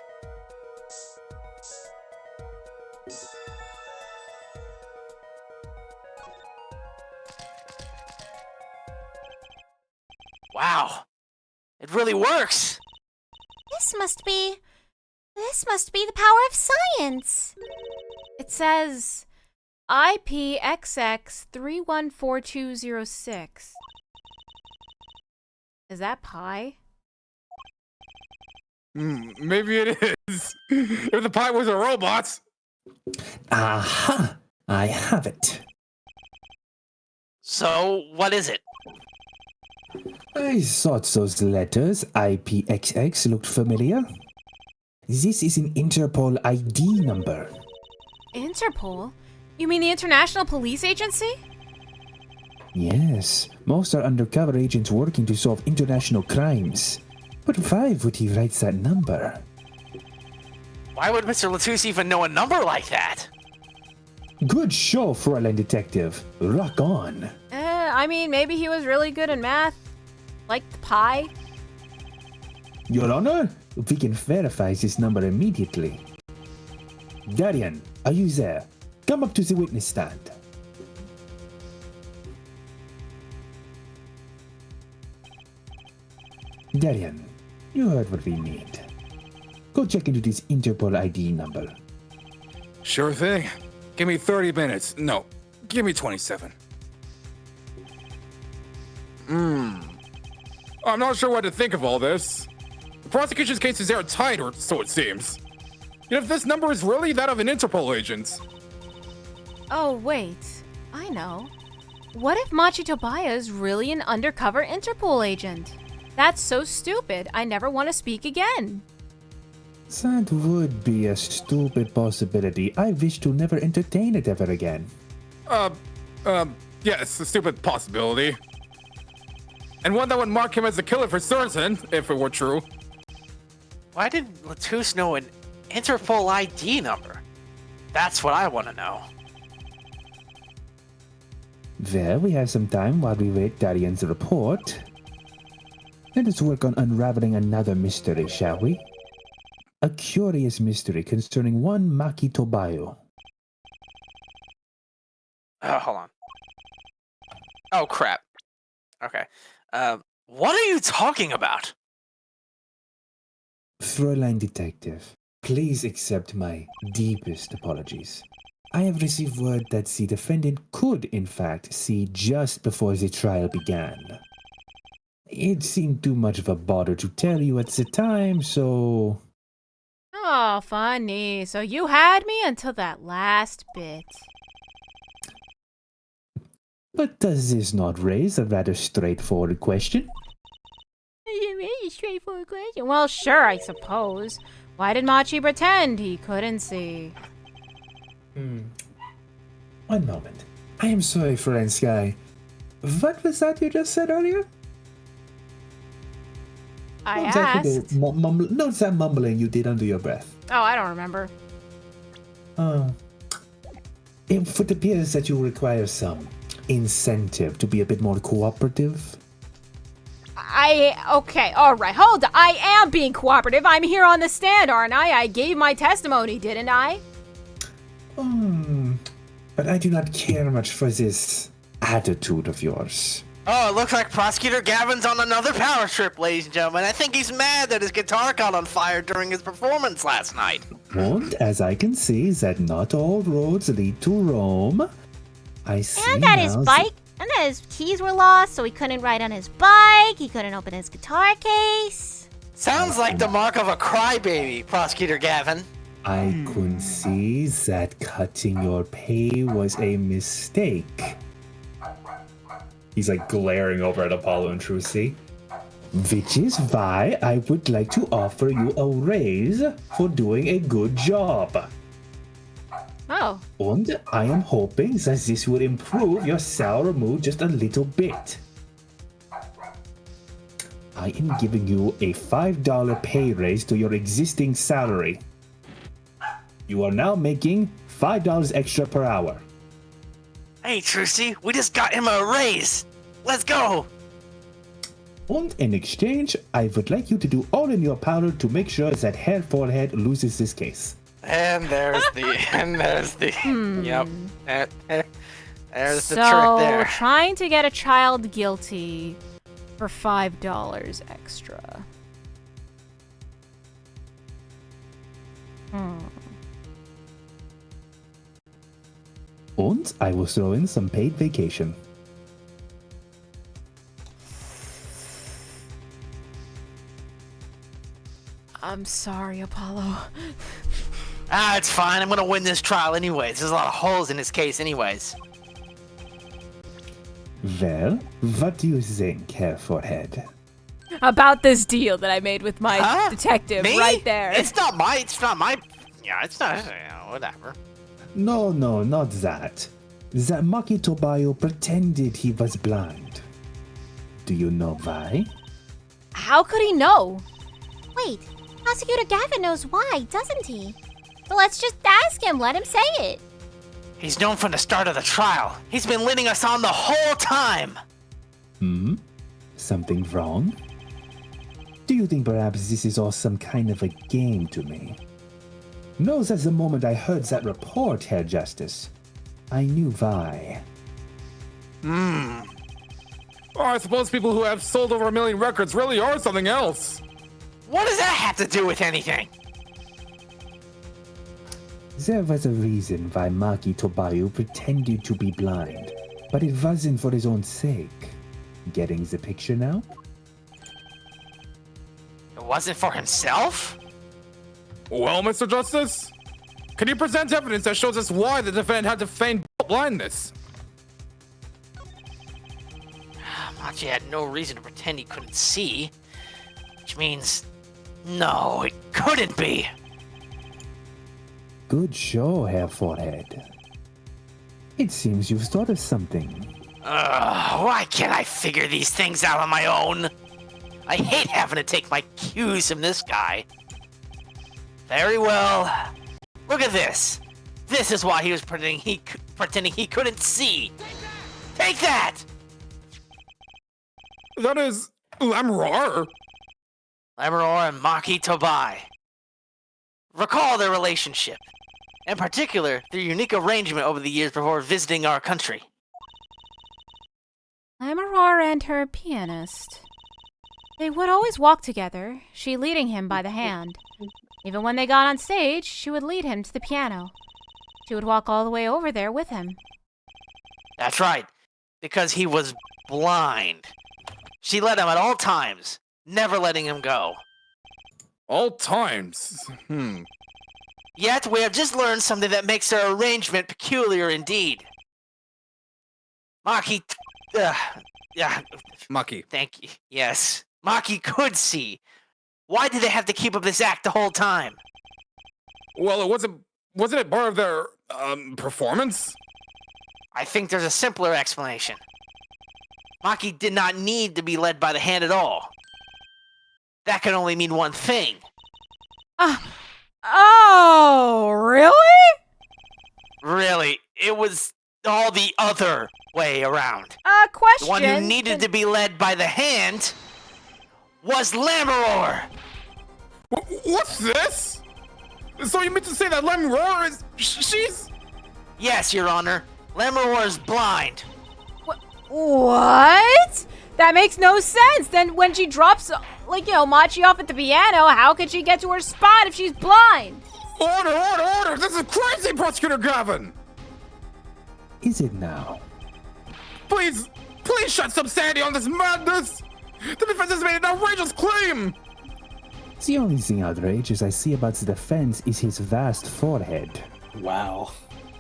Wow, it really works. This must be the power of science. It says IPXX314206. Is that pi? Maybe it is. If the pie was a robot. Aha! I have it. So, what is it? I thought those letters, IPXX, looked familiar. This is an Interpol ID number. Interpol? You mean the International Police Agency? Yes, most are undercover agents working to solve international crimes. But why would he write that number? Why would Mr. Lozzu even know a number like that? Good show, Fräulein Detective. Rock on. I mean, maybe he was really good in math. Like pi. Your Honor, we can verify this number immediately. Darian, are you there? Come up to the witness stand. Darian, you heard what we need. Go check into this Interpol ID number. Sure thing. Give me 30 minutes. No, give me 27. I'm not sure what to think of all this. The prosecution's case is airtight, or so it seems. Yet if this number is really that of an Interpol agent, Oh, wait. I know. What if Machi Tobaya is really an undercover Interpol agent? That's so stupid. I never want to speak again. That would be a stupid possibility. I wish to never entertain it ever again. Yes, a stupid possibility. And one that would mark him as a killer for certain, if it were true. Why did Lozzu know an Interpol ID number? That's what I want to know. Well, we have some time while we wait Darian's report. Let us work on unraveling another mystery, shall we? A curious mystery concerning one Maki Tobayo. Hold on. Oh, crap. Okay. What are you talking about? Fräulein Detective, please accept my deepest apologies. I have received word that the defendant could, in fact, see just before the trial began. It seemed too much of a bother to tell you at the time, so... Oh, funny. So you had me until that last bit. But does this not raise a rather straightforward question? A straightforward question. Well, sure, I suppose. Why did Machi pretend he couldn't see? One moment. I am sorry, Friend Sky. What was that you just said earlier? I What's that you asked. do? Notice that mumbling you did under your breath. Oh, I don't remember. It appears that you require some incentive to be a bit more cooperative. Okay, alright, hold on. I am being cooperative. I'm here on the stand, aren't I? I gave my testimony, didn't I? But I do not care much for this attitude of yours. Oh, it looks like Prosecutor Gavin's on another power trip, ladies and gentlemen. I think he's mad that his guitar caught on fire during his performance last night. And as I can see that not all roads lead to Rome, I see And that his now bike, and that his keys were lost, so he couldn't ride on his bike, he couldn't open his guitar case. Sounds like the mark of a crybaby, Prosecutor Gavin. I could see that cutting your pay was a mistake. He's like glaring over at Apollo and Trucy. Which is why I would like to offer you a raise for doing a good job. Oh. And I am hoping that this will improve your sour mood just a little bit. I am giving you a $5 pay raise to your existing salary. You are now making $5 extra per hour. Hey, Trucy, we just got him a raise. Let's go. And in exchange, I would like you to do all in your power to make sure that Herr Forehead loses this case. And there's the, yep. There's the trick So, there. trying to get a child guilty for $5 extra. And I will throw in some paid vacation. I'm sorry, Apollo. It's fine. I'm gonna win this trial anyways. There's a lot of holes in this case anyways. Well, what do you think, Herr Forehead? About this deal that I made with my detective Me? right there. It's not my, yeah, it's not, whatever. No, not that. That Maki Tobayo pretended he was blind. Do you know why? How could he know? Wait, Prosecutor Gavin knows why, doesn't he? So let's just ask him, let him say it. He's known from the start of the trial. He's been leading us on the whole time. Something wrong? Do you think perhaps this is all some kind of a game to me? No, that the moment I heard that report, Herr Justice, I knew why. Oh, I suppose people who have sold over 1 million records really are something else. What does that have to do with anything? There was a reason why Maki Tobayo pretended to be blind, but it wasn't for his own sake. Getting the picture now? It wasn't for himself? Well, Mr. Justice, can you present evidence that shows us why the defendant had to feign blindness. Machi had no reason to pretend he couldn't see. Which means, no, it couldn't be. Good show, Herr Forehead. It seems you've thought of something. Why can't I figure these things out on my own? I hate having to take my cues from this guy. Very well. Look at this. This is why he was pretending he couldn't see. Take that! That is Lamroar. Lamroar and Maki Tobai. Recall their relationship. In particular, their unique arrangement over the years before visiting our country. Lamroar and her pianist. They would always walk together, she leading him by the hand. Even when they got on stage, she would lead him to the piano. She would walk all the way over there with him. That's right, because he was blind. She led him at all times, never letting him go. All times. Yet, we have just learned something that makes their arrangement peculiar indeed. Maki... Maki. Thank you. Yes. Maki could see. Why did they have to keep up this act the whole time? Well, wasn't it part of their performance? I think there's a simpler explanation. Maki did not need to be led by the hand at all. That can only mean one thing. Oh, really? Really, it was all the other way around. Question. The one who needed to be led by the hand was Lamroar. What's this? So you mean to say that Lamroar is... she's... Yes, Your Honor. Lamroar is blind. What? That makes no sense. Then when she drops, Machi off at the piano, how could she get to her spot if she's blind? Order! This is crazy, Prosecutor Gavin! Is it now? Please shed some sanity on this madness! The defense has made an outrageous claim! The only thing outrageous I see about the defense is his vast forehead. Wow.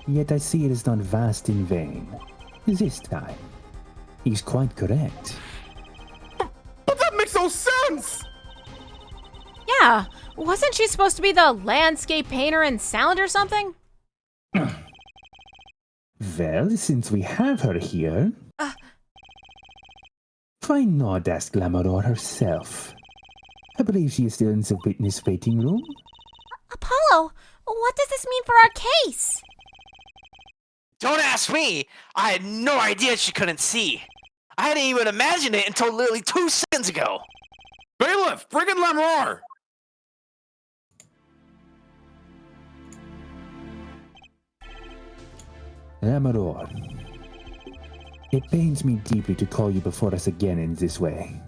Yet I see it is not vast in vain. This time, he's quite correct. But that makes no sense! Yeah, wasn't she supposed to be the landscape painter in sound or something? Well, since we have her here, why not ask Lamroar herself? I believe she is still in the witness waiting room. Apollo, what does this mean for our case? Don't ask me! I had no idea she couldn't see. I hadn't even imagined it until literally 2 seconds ago. Bailiff, bring in Lamroar! Lamroar, it pains me deeply to call you before us again in this way.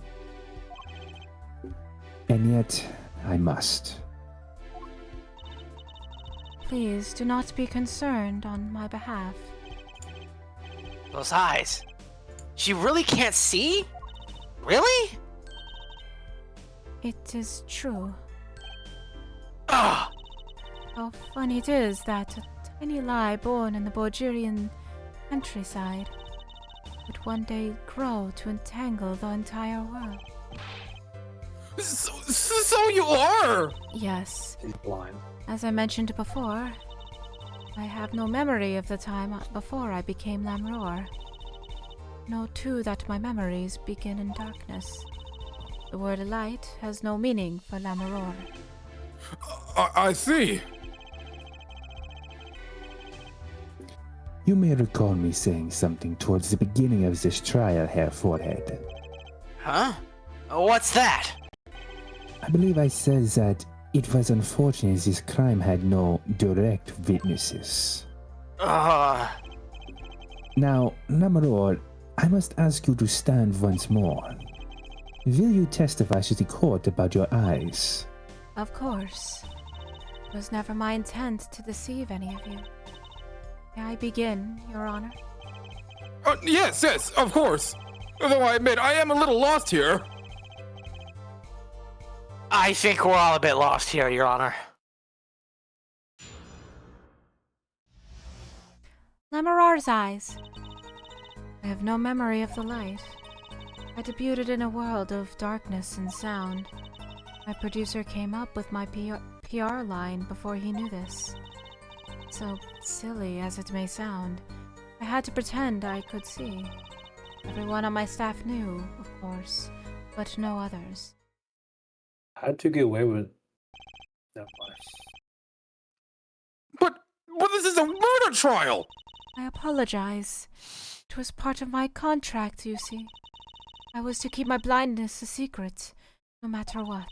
And yet, I must. Please do not be concerned on my behalf. Those eyes. She really can't see? Really? It is true. Ugh! How funny it is that a tiny lie born in the Borgirian countryside would one day grow to entangle the entire world. So you are! Yes. He's blind. As I mentioned before, I have no memory of the time before I became Lamroar. Know too that my memories begin in darkness. The word light has no meaning for Lamroar. I see. You may recall me saying something towards the beginning of this trial, Herr Forehead. Huh? What's that? I believe I said that it was unfortunate this crime had no direct witnesses. Now, Lamroar, I must ask you to stand once more. Will you testify to the court about your eyes? Of course. It was never my intent to deceive any of you. May I begin, Your Honor? Yes, of course. Though I admit, I am a little lost here. I think we're all a bit lost here, Your Honor. Lamroar star's eyes. I have no memory of the light. I debuted in a world of darkness and sound. My producer came up with my PR line before he knew this. So silly as it may sound, I had to pretend I could see. Everyone on my staff knew, of course, but no others. How'd you get away with that much? But this is a murder trial! I apologize. It was part of my contract, you see. I was to keep my blindness a secret, no matter what.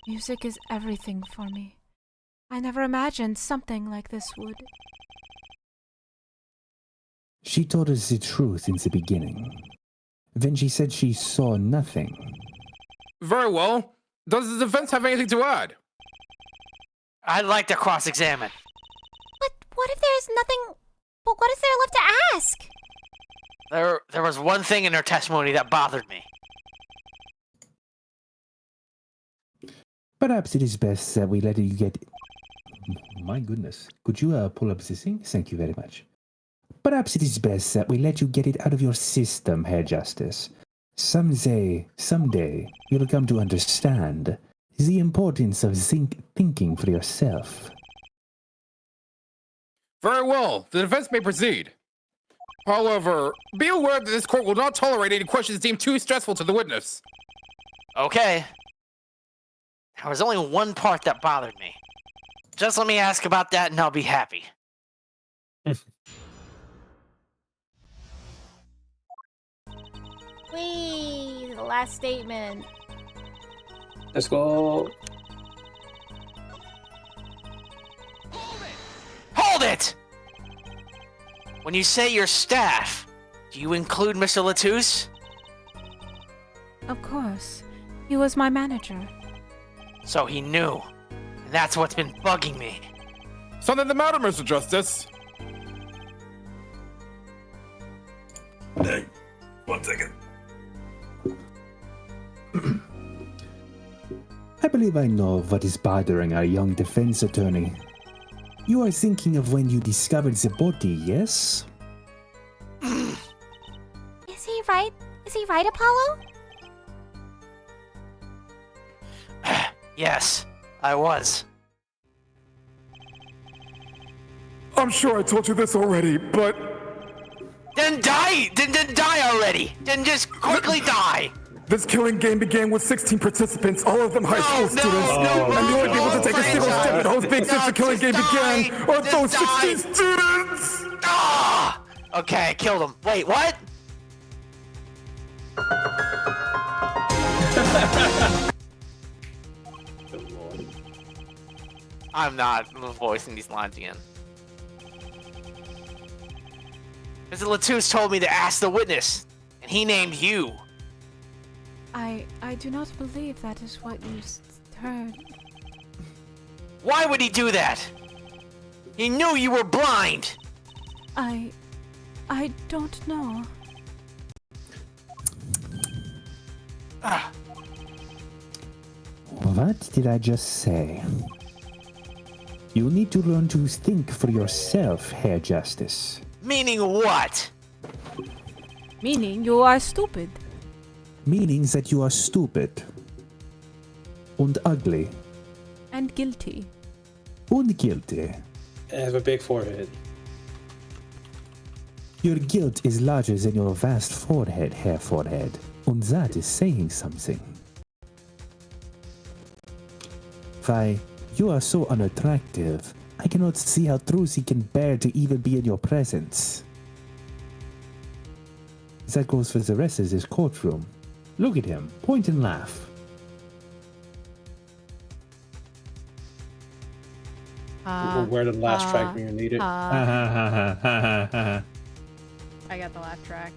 Music is everything for me. I never imagined something like this would. She told us the truth in the beginning. Then she said she saw nothing. Very well. Does the defense have anything to add? I'd like to cross-examine. But what if there's nothing... But what is there left to ask? There was one thing in her testimony that bothered me. Perhaps it is best that we let you get... My goodness. Could you pull up this thing? Thank you very much. Perhaps it is best that we let you get it out of your system, Herr Justice. Someday, you'll come to understand the importance of thinking for yourself. Very well. The defense may proceed. However, be aware that this court will not tolerate any questions deemed too stressful to the witness. Okay. There was only one part that bothered me. Just let me ask about that and I'll be happy. Whee! The last statement. Let's go. Hold it! When you say your staff, do you include Mr. Latouche? Of course. He was my manager. So he knew. And that's what's been bugging me. Something the matter, Mr. Justice? Hey, 1 second. I believe I know what is bothering our young defense attorney. You are thinking of when you discovered the body, yes? Is he right? Is he right, Apollo? Yes, I was. I'm sure I told you this already, but... Then die! Then die already! Then just quickly die! This killing game began with 16 participants, all of them high school students. And the only people to take a single step at home since the killing game began are those 16 students! Ah! Okay, I killed him. Wait, what? I'm not voicing these lines again. Mr. Latouche told me to ask the witness, and he named you. I do not believe that is what you heard. Why would he do that? He knew you were blind. I don't know. What did I just say? You need to learn to think for yourself, Herr Justice. Meaning what? Meaning you are stupid. Meaning that you are stupid. And ugly. And guilty. And guilty. I have a big forehead. Your guilt is larger than your vast forehead, Herr Forehead. And that is saying something. Why, you are so unattractive. I cannot see how Trucy can bear to even be in your presence. That goes for the rest of this courtroom. Look at him, point and laugh. We'll wear the last track when you need it. I got the laugh track.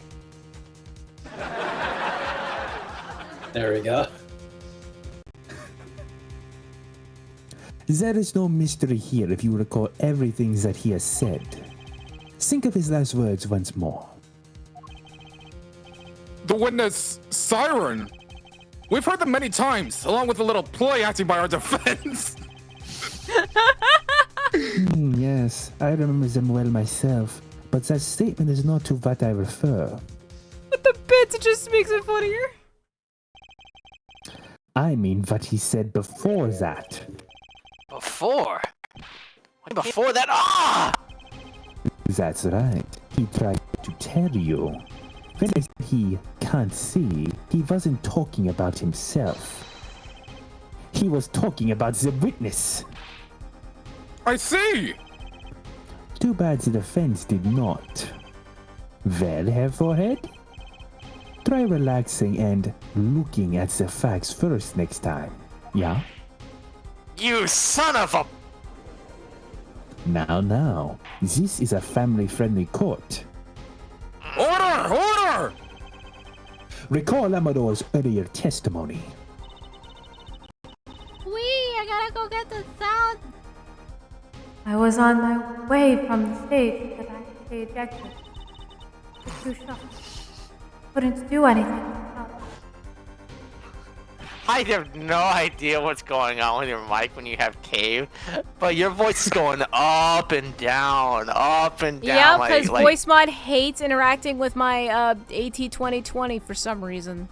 There we go. There is no mystery here if you recall everything that he has said. Think of his last words once more. The witness, Siren. We've heard them many times, along with a little play acting by our defense. Yes, I remember them well myself. but that statement is not to what I refer. But the bit just makes it funnier. I mean what he said before that. Before? What before that? Ah! That's right. He tried to tell you. When I said he can't see, he wasn't talking about himself. He was talking about the witness. I see! Too bad the defense did not. Well, Hair Forehead? Try relaxing and looking at the facts first next time. Yeah? You son of a... Now. This is a family-friendly court. Order! Order! Recall Amador's earlier testimony. I gotta go get the sound. I was on my way from the stage but I ejected. Too shocked. Couldn't do anything. I have no idea what's going on with your mic when you have cave, but your voice is going up and down, up and down. Yeah, because voice mod hates interacting with my AT2020 for some reason.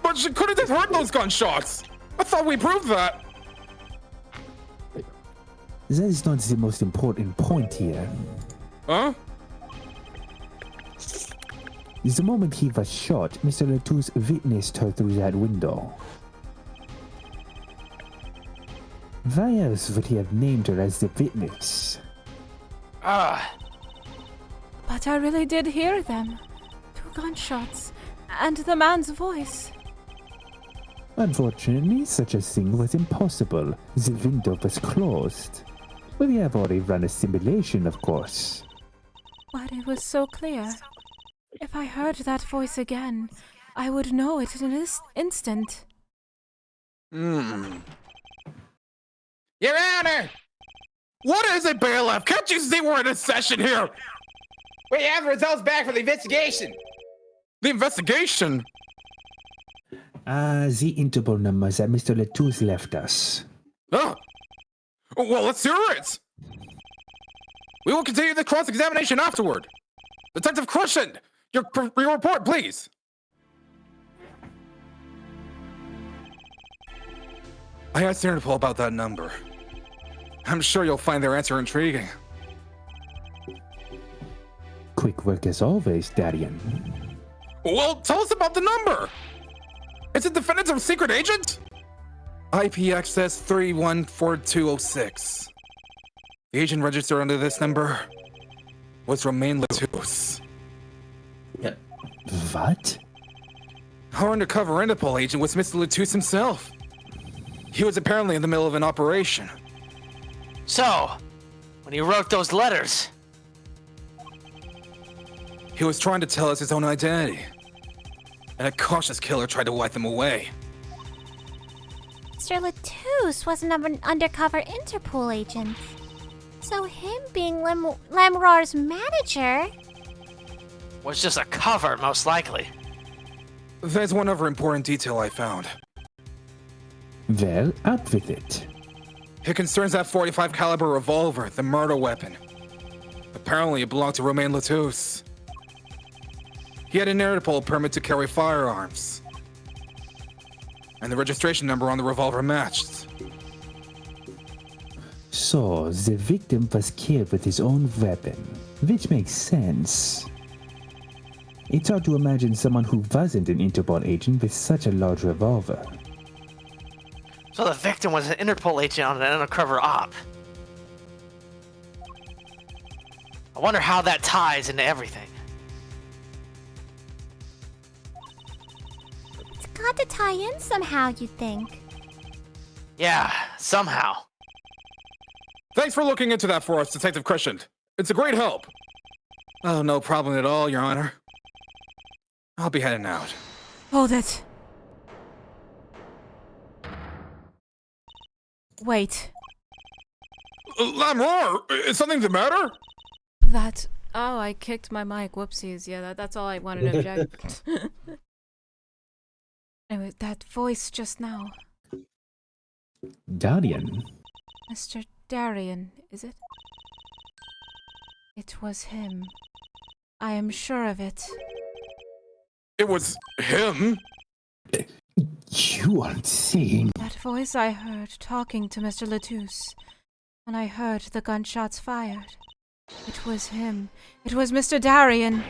But she couldn't have heard those gunshots! I thought we proved that! That is not the most important point here. Huh? The moment he was shot, Mr. Lozzu witnessed her through that window. Why else would he have named her as the witness? But I really did hear them. 2 gunshots, and the man's voice. Unfortunately, such a thing was impossible. The window was closed. We have already run a simulation, of course. But it was so clear. If I heard that voice again, I would know it in an instant. Your Honor! What is it, bailiff? Can't you see we're in a session here? We have the results back for the investigation. The investigation? The Interpol numbers that Mr. Lozzu left us. Oh. Well, let's hear it. We will continue the cross-examination afterward. Detective Crescent, your report, please. I asked Interpol about that number. I'm sure you'll find their answer intriguing. Quick work as always, Darian. Well, tell us about the number. Is it definitive secret agent? IP access 314206. The agent registered under this number was Romaine Lozzu. What? Our undercover Interpol agent was Mr. Lozzu himself. He was apparently in the middle of an operation. So, when he wrote those letters, he was trying to tell us his own identity. And a cautious killer tried to wipe them away. Mr. Lozzu was an undercover Interpol agent. So him being Lamrar's manager... was just a cover, most likely. There's one other important detail I found. Well, out with it. It concerns that .45 caliber revolver, the murder weapon. Apparently it belonged to Romaine Lozzu. He had an Interpol permit to carry firearms. And the registration number on the revolver matched. So, the victim was killed with his own weapon, which makes sense. It's hard to imagine someone who wasn't an Interpol agent with such a large revolver. So the victim was an Interpol agent on an undercover op. I wonder how that ties into everything. It's got to tie in somehow, you'd think. Yeah, somehow. Thanks for looking into that for us, Detective Crescent. It's a great help. Oh, no problem at all, Your Honor. I'll be heading out. Hold it. Wait. Lamrar, is something the matter? That... Oh, I kicked my mic. Whoopsies. Yeah, that's all I wanted to object. Anyway, that voice just now. Darian? Mr. Darian, is it? It was him. I am sure of it. It was him? You are insane. That voice I heard talking to Mr. Latouche. When I heard the gunshots fired. It was him. It was Mr. Darien.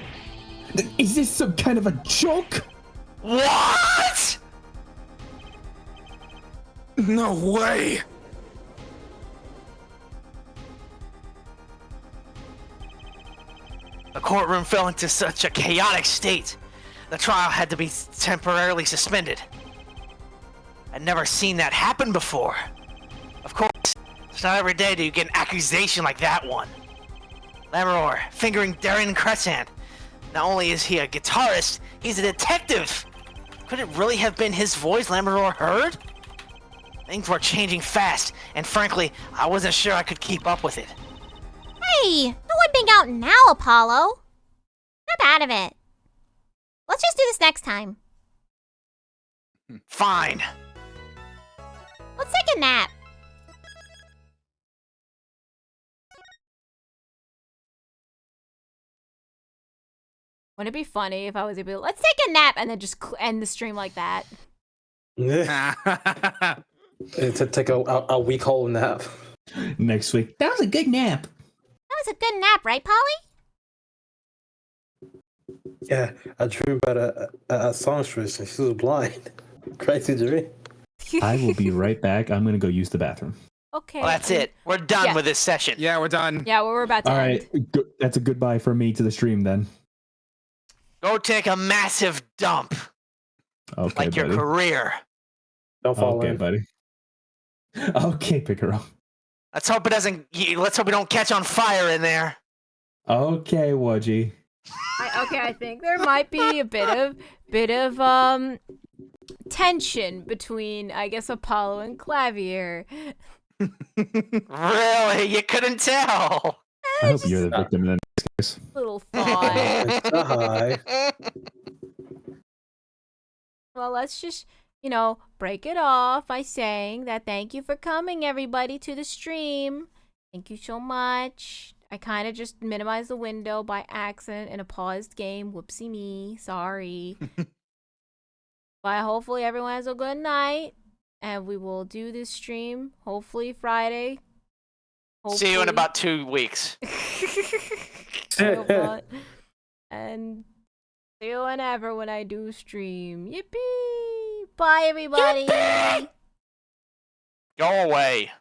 Is this some kind of a joke? What? No way! The courtroom fell into such a chaotic state. The trial had to be temporarily suspended. I'd never seen that happen before. Of course, it's not every day do you get an accusation like that one. Lammeror fingering Darien Crescent. Not only is he a guitarist, he's a detective. Could it really have been his voice Lammeror heard? Things were changing fast, and frankly, I wasn't sure I could keep up with it. Hey, no whipping out now, Apollo. Snap out of it. Let's just do this next time. Fine. Let's take a nap. Wouldn't it be funny if I was able to, let's take a nap and then just end the stream like that? Yeah. To take a week whole nap. Next week. That was a good nap. That was a good nap, right, Polly? Yeah, I drew about a songstress and she was blind. Crazy dream. I will be right back. I'm going to go use the bathroom. Okay. Well, that's it. We're done with this session. Yeah, we're done. Yeah, we're about to All end. right. That's a goodbye from me to the stream then. Go take a massive dump. Okay, Like your buddy. career. Don't fall Okay, in. buddy. Okay, Picaro. Let's hope it doesn't. Let's hope we don't catch on fire in there. Okay, Wudgy. I think there might be a bit of tension between, I guess, Apollo and Clavier. Really? You couldn't tell. I hope you're the victim in this case. Little thought. Hi. Well, let's just, break it off by saying that thank you for coming, everybody, to the stream. Thank you so much. I kind of just minimized the window by accident in a paused game. Whoopsie me. Sorry. But hopefully everyone has a good night. And we will do this stream, hopefully Friday. See you in about 2 weeks. And see you whenever when I do stream. Yippee! Bye, everybody! Yippee! Go away.